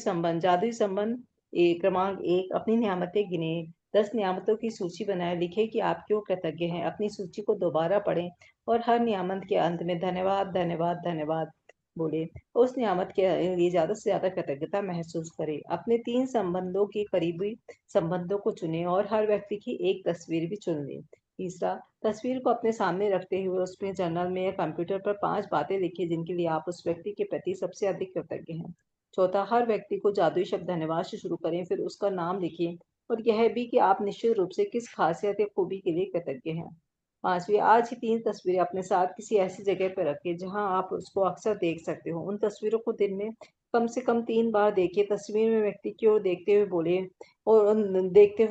S1: संबंध क्रमांक 1, अपनी नियामतें गिने। 10 नियामतों की सूची बनाए, लिखे कि आप क्यों कृतज्ञ हैं। अपनी सूची को दोबारा पढ़ें और हर नियामत के अंत में धन्यवाद धन्यवाद धन्यवाद बोले। उस नियामत के लिए ज्यादा से ज्यादा कृतज्ञता महसूस करें। अपने 3 संबंधों के करीबी संबंधों को चुनें और हर व्यक्ति की एक तस्वीर भी चुन लें। तीसरा, तस्वीर को अपने सामने रखते हुए उसमें जर्नल में या कंप्यूटर पर 5 बातें लिखिए जिनके लिए आप उस व्यक्ति के प्रति सबसे अधिक कृतज्ञ हैं। चौथा, हर व्यक्ति को जादुई शब्द धन्यवाद से शुरू करें, फिर उसका नाम लिखें और यह भी कि आप निश्चित रूप से किस खासियत या खूबी के लिए कृतज्ञ हैं। पांचवी, आज ही 3 तस्वीरें अपने साथ किसी ऐसी जगह पर रखें जहां आप उसको अक्सर देख सकते हो। उन तस्वीरों को दिन में कम से कम 3 बार देखें। तस्वीर में व्यक्ति की ओर देखते हुए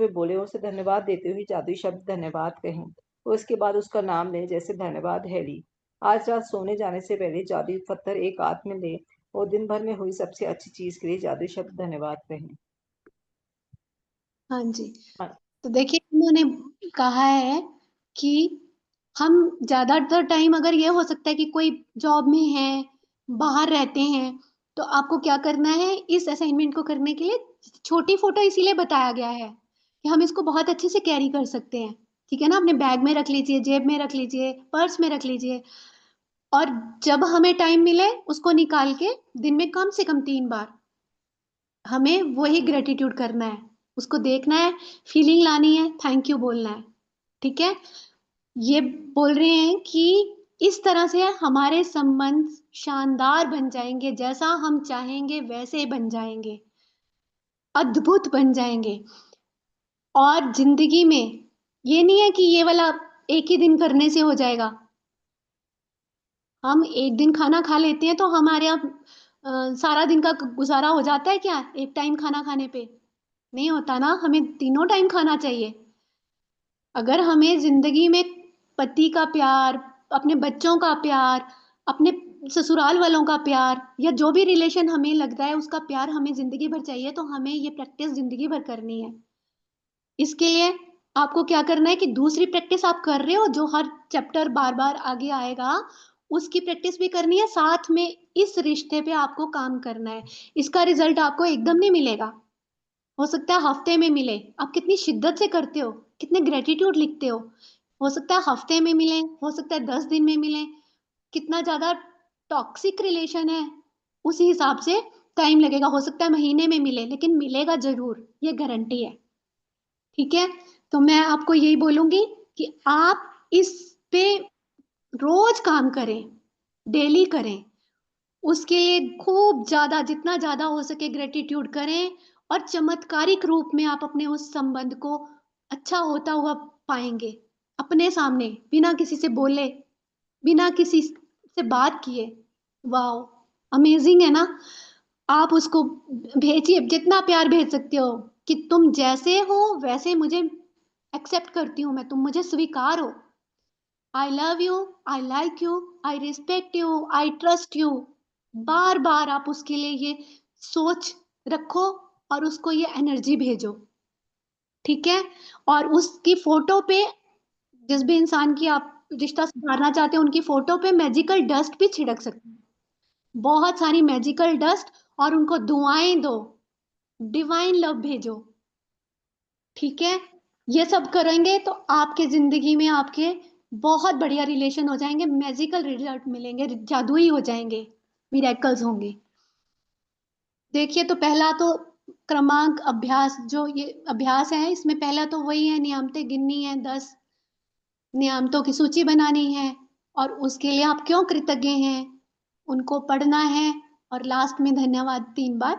S1: बोले उसे धन्यवाद देते हुए जादुई शब्द धन्यवाद कहें और उसके बाद उसका नाम लें, जैसे धन्यवाद हैरी। आज रात सोने जाने से पहले जादुई पत्थर एक हाथ में लें और दिन भर में हुई सबसे अच्छी चीज के लिए जादुई शब्द धन्यवाद कहें।
S2: हाँ जी।
S1: हाँ,
S2: तो देखिए उन्होंने कहा है कि हम ज्यादातर टाइम अगर ये हो सकता है कि कोई जॉब में है, बाहर रहते हैं, तो आपको क्या करना है इस असाइनमेंट को करने के लिए? छोटी फोटो इसीलिए बताया गया है कि हम इसको बहुत अच्छे से कैरी कर सकते हैं। ठीक है ना? अपने बैग में रख लीजिए, जेब में रख लीजिए, पर्स में रख लीजिए और जब हमें टाइम मिले उसको निकाल के दिन में कम से कम 3 बार हमें वही ग्रेटिट्यूड करना है, उसको देखना है, फीलिंग लानी है, थैंक यू बोलना है। ठीक है? ये बोल रहे हैं कि इस तरह से हमारे संबंध शानदार बन जाएंगे, जैसा हम चाहेंगे वैसे बन जाएंगे, अद्भुत बन जाएंगे। और जिंदगी में ये नहीं है कि ये वाला एक ही दिन करने से हो जाएगा। हम एक दिन खाना खा लेते हैं तो हमारे यहाँ सारा दिन का गुजारा हो जाता है क्या एक टाइम खाना खाने पे? नहीं होता ना, हमें तीनों टाइम खाना चाहिए। अगर हमें जिंदगी में पति का प्यार, अपने बच्चों का प्यार, अपने ससुराल वालों का प्यार या जो भी रिलेशन हमें लगता है उसका प्यार हमें जिंदगी भर चाहिए, तो हमें ये प्रैक्टिस जिंदगी भर करनी है। इसके लिए आपको क्या करना है कि दूसरी प्रैक्टिस आप कर रहे हो जो हर चैप्टर बार बार आगे आएगा, उसकी प्रैक्टिस भी करनी है, साथ में इस रिश्ते पे आपको काम करना है। इसका रिजल्ट आपको एकदम नहीं मिलेगा, हो सकता है हफ्ते में मिले। आप कितनी शिद्दत से करते हो, कितने ग्रेटिट्यूड लिखते हो सकता है हफ्ते में मिले, हो सकता है 10 दिन में मिले। कितना ज्यादा टॉक्सिक रिलेशन है उसी हिसाब से टाइम लगेगा, हो सकता है महीने में मिले, लेकिन मिलेगा जरूर, ये गारंटी है। ठीक है? तो मैं आपको यही बोलूंगी कि आप इस पे रोज काम करें, डेली करें, उसके लिए खूब ज्यादा, जितना ज्यादा हो सके ग्रेटिट्यूड करें, और चमत्कारिक रूप में आप अपने उस संबंध को अच्छा होता हुआ पाएंगे अपने सामने, बिना किसी से बोले, बिना किसी से बात किए। वाओ, अमेजिंग है ना। आप उसको भेजिए, जितना प्यार भेज सकते हो, कि तुम जैसे हो वैसे मुझे एक्सेप्ट करती हूँ मैं, तुम मुझे स्वीकार हो, I love you, I like you, I respect you, I trust you. बार बार आप उसके लिए ये सोच रखो और उसको ये एनर्जी भेजो, ठीक है। और उसकी फोटो पे, जिस भी इंसान की आप रिश्ता सुधारना चाहते हो, उनकी फोटो पे मैजिकल डस्ट भी छिड़क सकते हैं, बहुत सारी मैजिकल डस्ट, और उनको दुआएं दो, डिवाइन लव भेजो, ठीक है। ये सब करेंगे तो आपके जिंदगी में आपके बहुत बढ़िया रिलेशन हो जाएंगे, मैजिकल रिजल्ट मिलेंगे, जादुई हो जाएंगे, मिरेकल्स होंगे। देखिए, तो पहला तो क्रमांक अभ्यास, जो ये अभ्यास है, इसमें पहला तो वही है, नियामतें गिननी है, 10 नियामतों की सूची बनानी है, और उसके लिए आप क्यों कृतज्ञ हैं उनको पढ़ना है, और लास्ट में धन्यवाद 3 बार,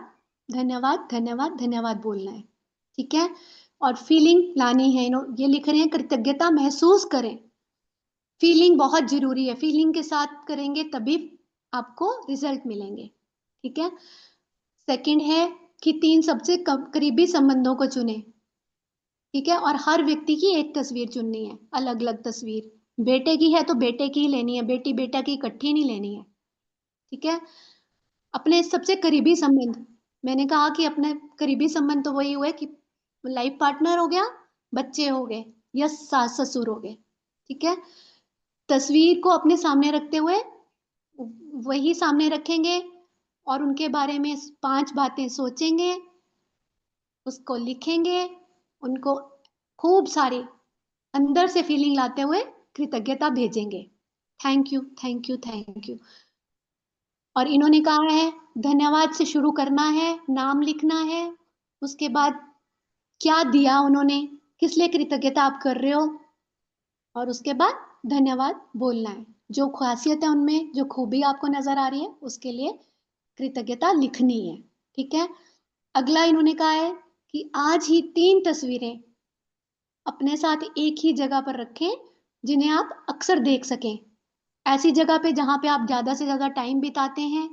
S2: धन्यवाद धन्यवाद धन्यवाद बोलना है, ठीक है। और फीलिंग लानी है, ये लिख रहे हैं, कृतज्ञता महसूस करें, फीलिंग बहुत जरूरी है, फीलिंग के साथ करेंगे तभी आपको रिजल्ट मिलेंगे, ठीक है। सेकंड है कि 3 सबसे करीबी संबंधों को चुने, ठीक है, और हर व्यक्ति की एक तस्वीर चुननी है, अलग अलग तस्वीर, बेटे की है तो बेटे की ही लेनी है, बेटी बेटा की इकट्ठी नहीं लेनी है, ठीक है। अपने सबसे करीबी संबंध, मैंने कहा कि अपने करीबी संबंध तो वही हुए कि लाइफ पार्टनर हो गया, बच्चे हो गए, या सास ससुर हो गए, ठीक है। तस्वीर को अपने सामने रखते हुए वही सामने रखेंगे, और उनके बारे में 5 बातें सोचेंगे, उसको लिखेंगे, उनको खूब सारी अंदर से फीलिंग लाते हुए कृतज्ञता भेजेंगे, thank you thank you thank you. और इन्होंने कहा है धन्यवाद से शुरू करना है, नाम लिखना है, उसके बाद क्या दिया उन्होंने, किस लिए कृतज्ञता आप कर रहे हो, और उसके बाद धन्यवाद बोलना है, जो खासियत है उनमें, जो खूबी आपको नजर आ रही है, उसके लिए कृतज्ञता लिखनी है, ठीक है। अगला इन्होंने कहा है कि आज ही 3 तस्वीरें अपने साथ एक ही जगह पर रखें, जिन्हें आप अक्सर देख सकें, ऐसी जगह पे जहां पे आप ज्यादा से ज्यादा टाइम बिताते हैं,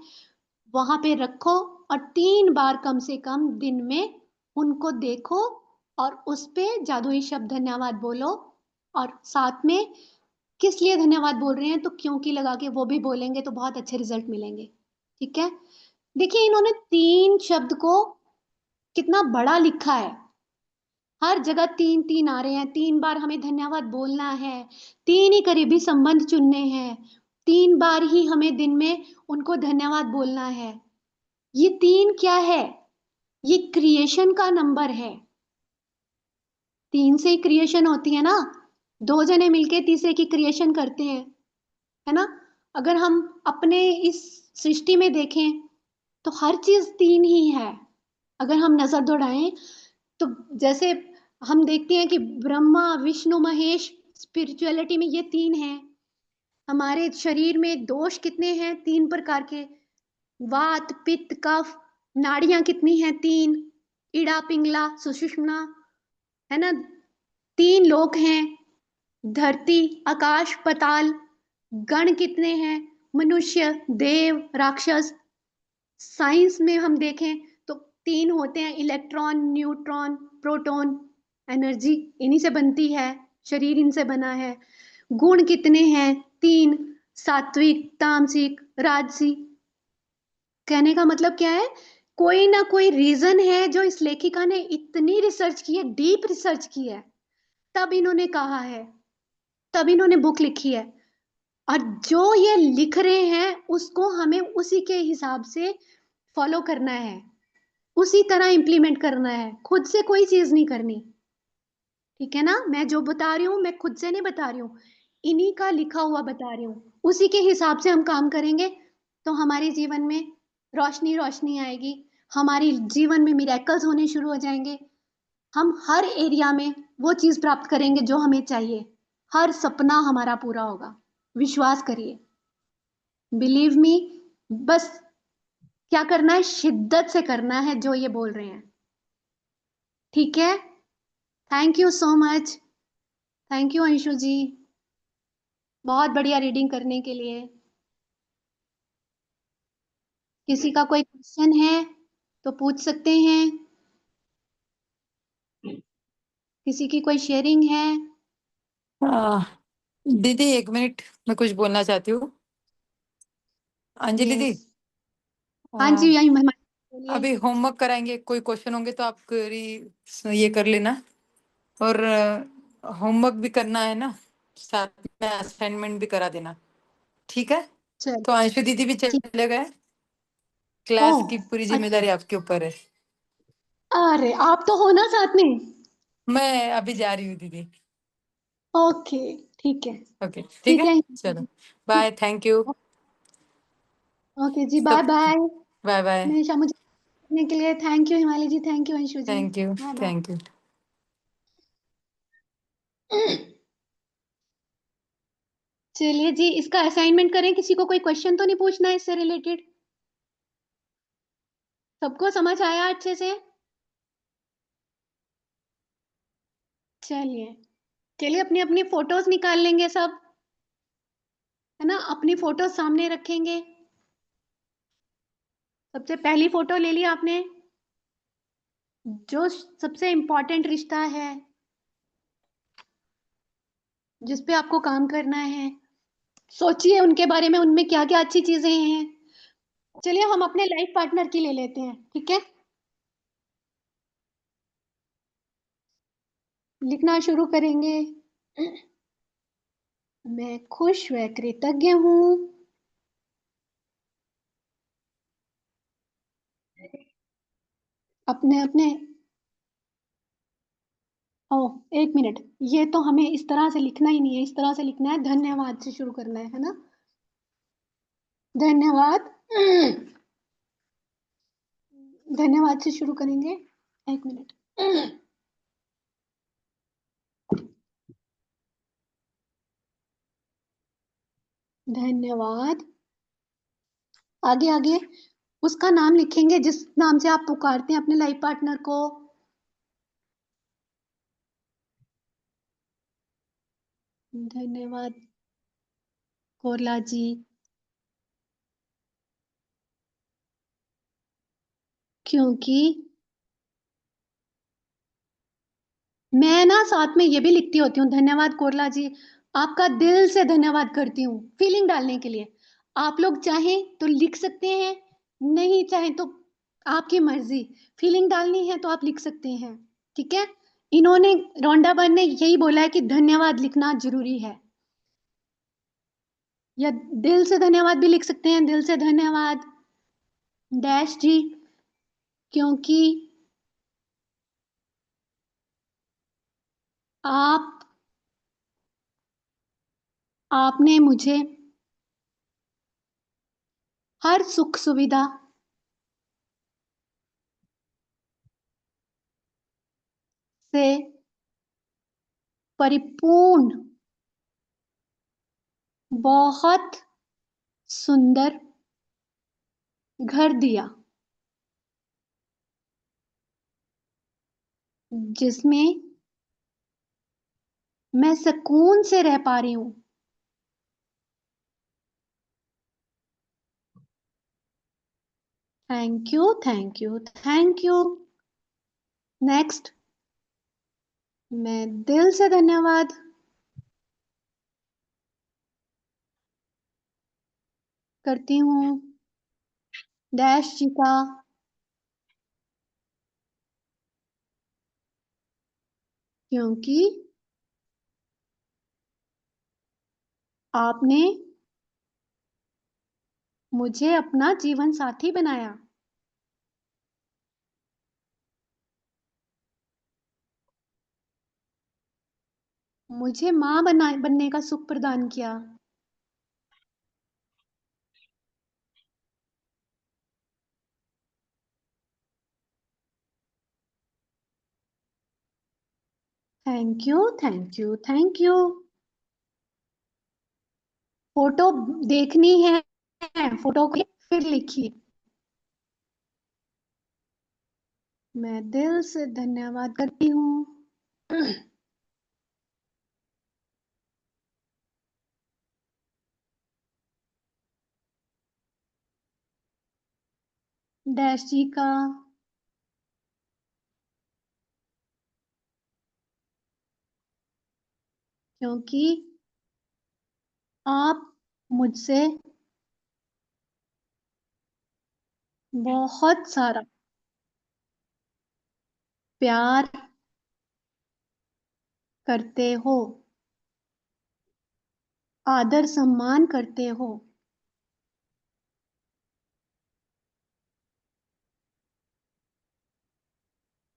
S2: वहां पे रखो, और 3 बार कम से कम दिन में उनको देखो, और उस पे जादुई शब्द धन्यवाद बोलो, और साथ में किस लिए धन्यवाद बोल रहे हैं तो क्योंकि लगा के वो भी बोलेंगे तो बहुत अच्छे रिजल्ट मिलेंगे, ठीक है। देखिए, इन्होंने 3 शब्द को कितना बड़ा लिखा है, हर जगह 3 3 आ रहे हैं, 3 बार हमें धन्यवाद बोलना है, 3 ही करीबी संबंध चुनने हैं, 3 बार ही हमें दिन में उनको धन्यवाद बोलना है। ये 3 क्या है, ये क्रिएशन का नंबर है, 3 से ही क्रिएशन होती है ना, 2 जने मिलके तीसरे की क्रिएशन करते हैं, है ना। अगर हम अपने इस सृष्टि में देखें तो हर चीज 3 ही है, अगर हम नजर दौड़ाएं तो, जैसे हम देखते हैं कि ब्रह्मा विष्णु महेश, स्पिरिचुअलिटी में ये 3 हैं। हमारे शरीर में दोष कितने हैं, 3 प्रकार के, वात पित्त कफ, नाड़ियां कितनी हैं, 3, इड़ा पिंगला सुषुम्ना, है ना। 3 लोक हैं, धरती आकाश पताल, गण कितने हैं, मनुष्य देव राक्षस। साइंस में हम देखें तो 3 होते हैं, इलेक्ट्रॉन न्यूट्रॉन प्रोटॉन, एनर्जी इन्हीं से बनती है, शरीर इनसे बना है। गुण कितने हैं, 3, सात्विक तामसिक राजसिक। कहने का मतलब क्या है, कोई ना कोई रीजन है जो इस लेखिका ने इतनी रिसर्च की है, डीप रिसर्च की है, तब इन्होंने कहा है, तब इन्होंने बुक लिखी है, और जो ये लिख रहे हैं उसको हमें उसी के हिसाब से फॉलो करना है, उसी तरह इंप्लीमेंट करना है, खुद से कोई चीज नहीं करनी, ठीक है ना। मैं जो बता रही हूँ मैं खुद से नहीं बता रही हूँ, इन्हीं का लिखा हुआ बता रही हूँ, उसी के हिसाब से हम काम करेंगे तो हमारे जीवन में रोशनी रोशनी आएगी, हमारे जीवन में मिरेकल्स होने शुरू हो जाएंगे, हम हर एरिया में वो चीज प्राप्त करेंगे जो हमें चाहिए, हर सपना हमारा पूरा होगा। विश्वास करिए, बिलीव मी। बस क्या करना है, शिद्दत से करना है जो ये बोल रहे हैं, ठीक है? Thank you so much. Thank you Anshu ji, बहुत बढ़िया रीडिंग करने के लिए। किसी का कोई क्वेश्चन है तो पूछ सकते हैं, किसी की कोई शेयरिंग है?
S3: आ, दीदी 1 मिनट, मैं कुछ बोलना चाहती हूँ। अंजलि दी,
S2: यस, हाँ जी, यही मेहमान बोलिए।
S3: अभी होमवर्क कराएंगे, कोई क्वेश्चन होंगे तो आप ये कर लेना। और होमवर्क भी करना है ना, साथ में असाइनमेंट भी करा देना, ठीक है?
S2: चल
S3: तो अंशु दीदी भी
S2: ठीक।
S3: चले गए,
S2: ओ
S3: क्लास की पूरी
S2: अच्छा,
S3: जिम्मेदारी आपके ऊपर है।
S2: अरे आप तो हो ना साथ में।
S3: मैं अभी जा रही हूँ दीदी।
S2: ओके, ठीक है।
S3: ओके, ठीक
S2: ठीक
S3: है,
S2: है,
S3: चलो, bye, thank you
S2: okay ji, bye
S3: सब।
S2: बाय।
S3: Bye bye.
S2: हमेशा मुझे करने के लिए thank you Himalaya ji, thank you Anshu ji,
S3: thank you.
S2: Bye bye.
S3: Thank you.
S2: चलिए जी, इसका असाइनमेंट करें। किसी को कोई क्वेश्चन तो नहीं पूछना है इससे रिलेटेड? सबको समझ आया अच्छे से? चलिए, चलिए अपनी अपनी फोटोज निकाल लेंगे सब, है ना? अपनी फोटो सामने रखेंगे। सबसे पहली फोटो ले ली आपने, जो सबसे इम्पोर्टेंट रिश्ता है, जिस पे आपको काम करना है। सोचिए उनके बारे में, उनमें क्या क्या अच्छी चीजें हैं। चलिए हम अपने लाइफ पार्टनर की ले लेते हैं, ठीक है? लिखना शुरू करेंगे। मैं खुश व कृतज्ञ हूँ अपने अपने। ओह एक मिनट, ये तो हमें इस तरह से लिखना ही नहीं है, इस तरह से लिखना है, धन्यवाद से शुरू करना है ना? धन्यवाद। धन्यवाद से शुरू करेंगे। एक मिनट। धन्यवाद। आगे आगे उसका नाम लिखेंगे जिस नाम से आप पुकारते हैं अपने लाइफ पार्टनर को। धन्यवाद कोरला जी, क्योंकि मैं ना साथ में ये भी लिखती होती हूँ, धन्यवाद कोरला जी, आपका दिल से धन्यवाद करती हूँ, फीलिंग डालने के लिए। आप लोग चाहें तो लिख सकते हैं, नहीं चाहें तो आपकी मर्जी। फीलिंग डालनी है तो आप लिख सकते हैं, ठीक है? इन्होंने, रोंडा बर्न ने यही बोला है कि धन्यवाद लिखना जरूरी है, या दिल से धन्यवाद भी लिख सकते हैं। दिल से धन्यवाद डैश जी, क्योंकि आप आपने मुझे हर सुख सुविधा से परिपूर्ण बहुत सुंदर घर दिया, जिसमें मैं सुकून से रह पा रही हूँ। Thank you, thank you, thank you. Next, मैं दिल से धन्यवाद करती हूँ डैश जी का, क्योंकि आपने मुझे अपना जीवन साथी बनाया। मुझे माँ बनने का सुख प्रदान किया। Thank you, thank you, thank you. Photo देखनी है, फोटो को फिर लिखिए। मैं दिल से धन्यवाद करती हूँ। डैश जी का, क्योंकि आप मुझसे बहुत सारा प्यार करते हो, आदर सम्मान करते हो।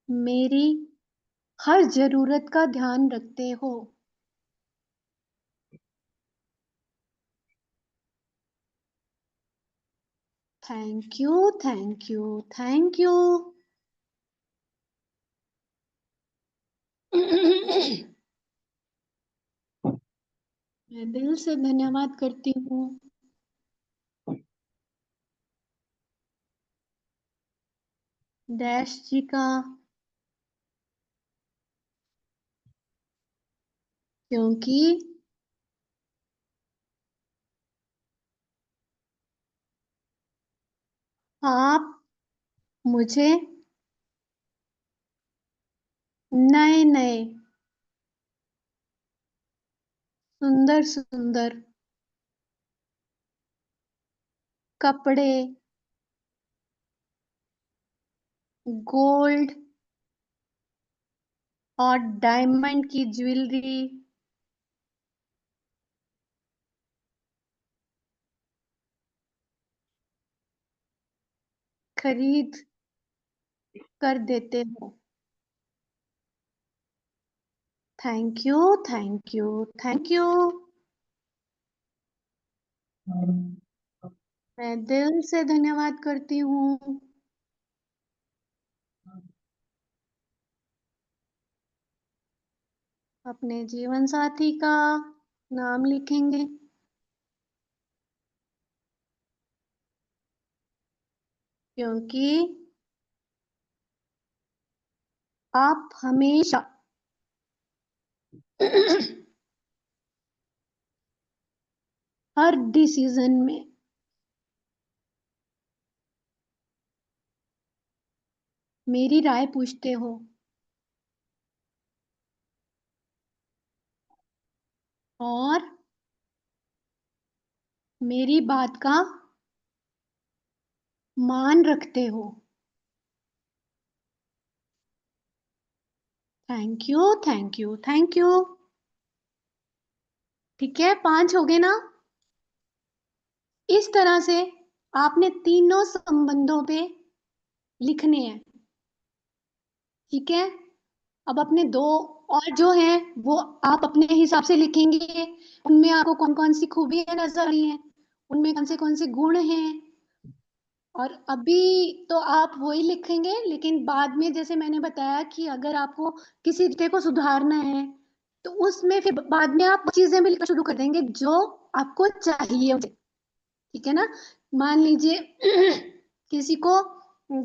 S2: मेरी हर जरूरत का ध्यान रखते हो। Thank you, thank you, thank you. मैं दिल से धन्यवाद करती हूँ। डैश जी का, क्योंकि आप मुझे नए नए सुंदर सुंदर कपड़े, गोल्ड और डायमंड की ज्वेलरी खरीद कर देते हो। Thank you, thank you, thank you. मैं दिल से धन्यवाद करती हूँ। अपने जीवन साथी का नाम लिखेंगे, क्योंकि आप हमेशा हर डिसीजन में मेरी राय पूछते हो और मेरी बात का मान रखते हो। Thank you, thank you, thank you. ठीक है, 5 हो गए ना। इस तरह से आपने तीनों संबंधों पे लिखने हैं। ठीक है, अब अपने दो और जो हैं वो आप अपने हिसाब से लिखेंगे। उनमें आपको कौन कौन सी खूबियां नजर आ रही हैं, उनमें कौन से गुण हैं। और अभी तो आप वही लिखेंगे, लेकिन बाद में जैसे मैंने बताया कि अगर आपको किसी रिश्ते को सुधारना है तो उसमें फिर बाद में आप चीजें भी लिखना शुरू कर देंगे जो आपको चाहिए उसे। ठीक है ना। मान लीजिए किसी को,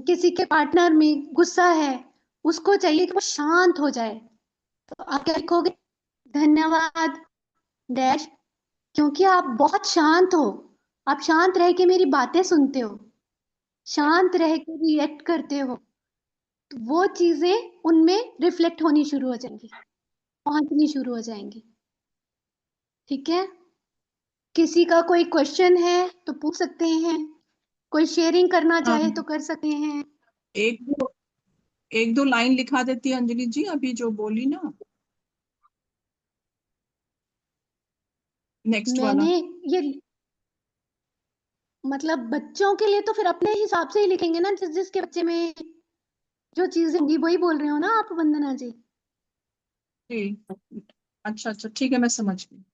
S2: किसी के पार्टनर में गुस्सा है, उसको चाहिए कि वो शांत हो जाए, तो आप क्या लिखोगे? धन्यवाद डैश, क्योंकि आप बहुत शांत हो, आप शांत रह के मेरी बातें सुनते हो, शांत रह के रिएक्ट करते हो, तो वो चीजें उनमें रिफ्लेक्ट होनी शुरू हो जाएंगी, पहुंचनी शुरू हो जाएंगी। ठीक है, किसी का कोई क्वेश्चन है तो पूछ सकते हैं, कोई शेयरिंग करना चाहे तो कर सकते हैं।
S4: एक दो एक दो लाइन लिखा देती है अंजलि जी, अभी जो बोली ना, नेक्स्ट वाला।
S2: मैंने ये मतलब बच्चों के लिए तो फिर अपने हिसाब से ही लिखेंगे ना, जिस जिसके बच्चे में जो चीजें होंगी वही बोल रहे हो ना आप वंदना जी।
S4: जी, अच्छा अच्छा, ठीक है, मैं समझ गई।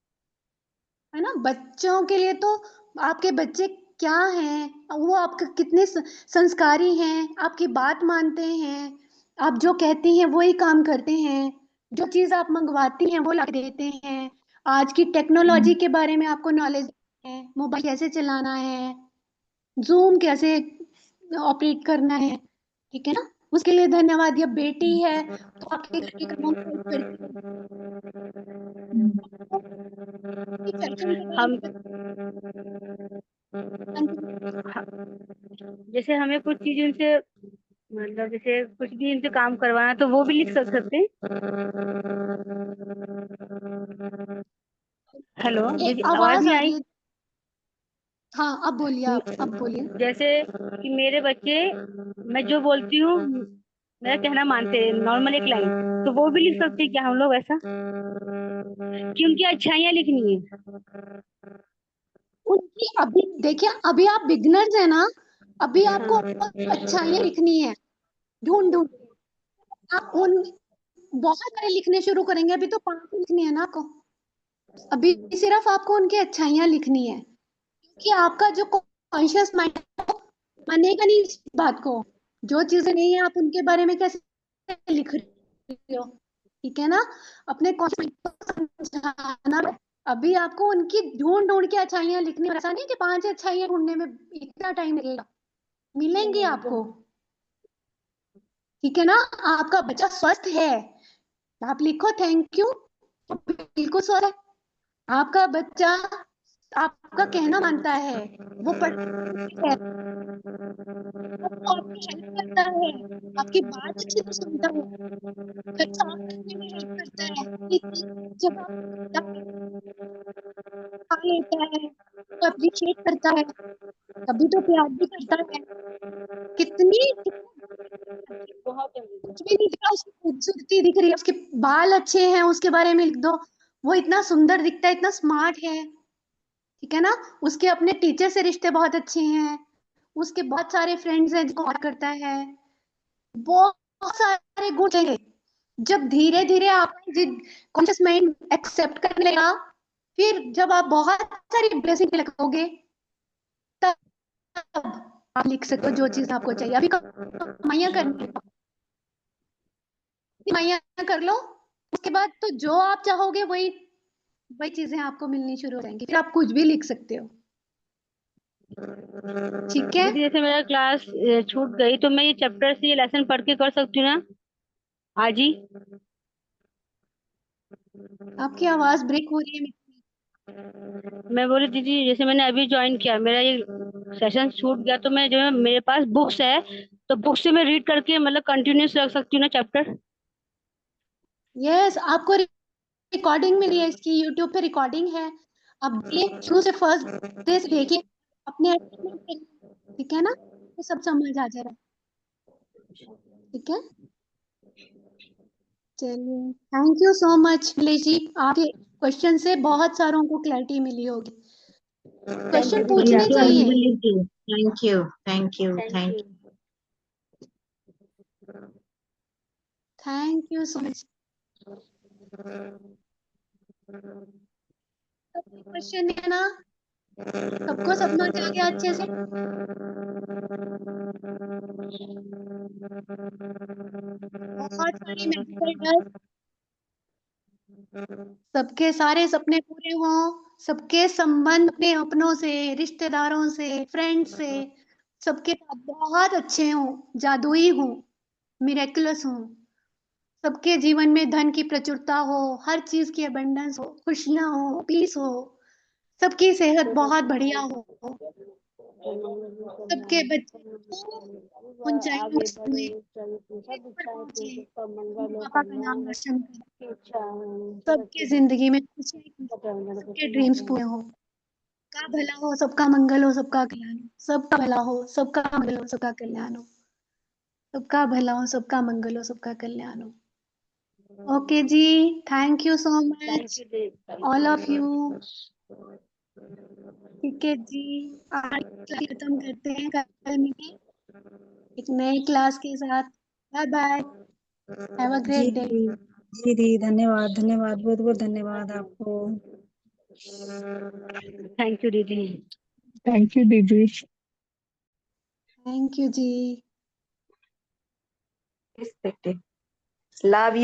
S2: है ना, बच्चों के लिए तो आपके बच्चे क्या हैं, वो आपके कितने संस्कारी हैं, आपकी बात मानते हैं, आप जो कहती हैं वही काम करते हैं, जो चीज आप मंगवाती हैं वो ला के देते हैं, आज की टेक्नोलॉजी के बारे में आपको नॉलेज है, मोबाइल कैसे चलाना है, जूम कैसे ऑपरेट करना है, ठीक है ना। उसके लिए धन्यवाद। या बेटी है तो आपके घर के कामों में हेल्प करती है, फैशन के बारे
S5: हम
S2: में
S5: जैसे हमें कुछ चीज इनसे मतलब जैसे कुछ भी इनसे काम करवाना तो वो भी लिख सकते हैं। हेलो दीदी, आवाज
S2: आवाज
S5: नहीं
S2: आ
S5: आई?
S2: रही है। हाँ, अब बोलिए, आप अब बोलिए।
S5: जैसे कि मेरे बच्चे, मैं जो बोलती हूँ मेरा कहना मानते हैं, नॉर्मल एक लाइन, तो वो भी लिख सकते हैं क्या हम लोग ऐसा, कि उनकी अच्छाइयाँ लिखनी है?
S2: उनकी अभी देखिए, अभी आप बिगनर्स है ना, अभी आपको अच्छाइयाँ लिखनी है, ढूंढ ढूंढ के। आप उन बहुत सारे लिखने शुरू करेंगे, अभी तो 5 लिखनी है ना आपको। अभी सिर्फ आपको उनकी अच्छाइयाँ लिखनी है, क्योंकि आपका जो कॉन्शियस माइंड मानेगा नहीं इस बात को। जो चीजें नहीं है आप उनके बारे में कैसे लिख रहे हो, ठीक है ना। अपने कॉन्शियस माइंड को समझाना। अभी आपको उनकी ढूंढ ढूंढ के अच्छाइयाँ लिखनी है। ऐसा नहीं कि 5 अच्छाइयाँ ढूंढने में इतना टाइम लगेगा, मिलेंगी आपको, ठीक है ना। आपका बच्चा स्वस्थ है, आप लिखो थैंक यू, बिल्कुल स्वस्थ है। आपका बच्चा आपका कहना मानता है, वो पढ़ता है, वो आपकी हेल्प करता है, आपकी बात अच्छे से सुनता है, घर साफ रखने में हेल्प करता है, ठीक है? जब आप खा लेता है तो अप्रिशिएट करता है, कभी तो प्यार भी करता है। कितनी कुछ भी नहीं दिखा, उसकी खूबसूरती दिख रही है, उसके बाल अच्छे हैं, उसके बारे में लिख दो, वो इतना सुंदर दिखता है, इतना स्मार्ट है, ठीक है ना। उसके अपने टीचर से रिश्ते बहुत अच्छे हैं, उसके बहुत सारे फ्रेंड्स हैं जिनको और करता है, बहुत सारे गुण हैं। जब धीरे धीरे आप कॉन्शियस माइंड एक्सेप्ट करने लगेगा, फिर जब आप बहुत सारी ब्लेसिंग लगोगे, तब आप लिख सकते हो जो चीज आपको चाहिए। अभी कमाइयां करनी है, कमाइयां कर लो, उसके बाद तो जो आप चाहोगे वही वही चीजें आपको मिलनी शुरू हो जाएंगी, फिर आप कुछ भी लिख सकते हो, ठीक है।
S5: दीदी जैसे मेरा क्लास छूट गई तो मैं ये चैप्टर से ये लेसन पढ़ के कर सकती हूँ ना आज ही?
S2: आपकी आवाज ब्रेक हो रही है।
S5: मैं बोली दीदी जैसे मैंने अभी ज्वाइन किया, मेरा ये सेशन छूट गया, तो मैं जो है मेरे पास बुक्स है, तो बुक से मैं रीड करके मतलब कंटिन्यूस रख सकती हूँ ना चैप्टर?
S2: यस, आपको रिकॉर्डिंग मिली है इसकी, यूट्यूब पे रिकॉर्डिंग है, आप देखिए शुरू से फर्स्ट डे से देखिए, अपने ठीक है ना, तो सब समझ आ जाएगा, ठीक है। चलिए, thank you so much Nilesh ji, आपके क्वेश्चन से बहुत सारों को क्लैरिटी मिली होगी। क्वेश्चन पूछने चाहिए।
S1: Thank you, thank you, thank you.
S2: Thank you so much. Question है ना, सबको समझ आ गया अच्छे से? बहुत सारे मेडिकल डस्ट, सबके सारे सपने पूरे हों, सबके संबंध अपने अपनों से, रिश्तेदारों से, फ्रेंड्स से, सबके साथ बहुत अच्छे हों, जादुई हों, मिरेकुलस हों, सबके जीवन में धन की प्रचुरता हो, हर चीज की अबंडेंस हो, खुशियां हो, पीस हो, सबकी सेहत बहुत बढ़िया हो, सबके बच्चे खूब ऊंचाइयों में छुए, पर पहुंचे, अपने पापा का नाम रोशन करें, सबके जिंदगी में खुशी, सबके ड्रीम्स पूरे हो, सबका भला हो, सबका मंगल हो, सबका कल्याण हो, सबका भला हो, सबका मंगल हो, सबका कल्याण हो, सबका भला हो, सबका मंगल हो, सबका कल्याण हो। Okay ji, thank you so much all of you. ठीक है जी, आज क्लास खत्म करते हैं, कल मिलेंगे एक नए क्लास के साथ। बाय बाय, हैव अ
S6: जी
S2: ग्रेट डे।
S6: जी जी दी, धन्यवाद धन्यवाद, बहुत बहुत धन्यवाद आपको।
S5: थैंक यू दीदी।
S4: थैंक यू दीदी।
S2: थैंक यू जी।
S1: Love you.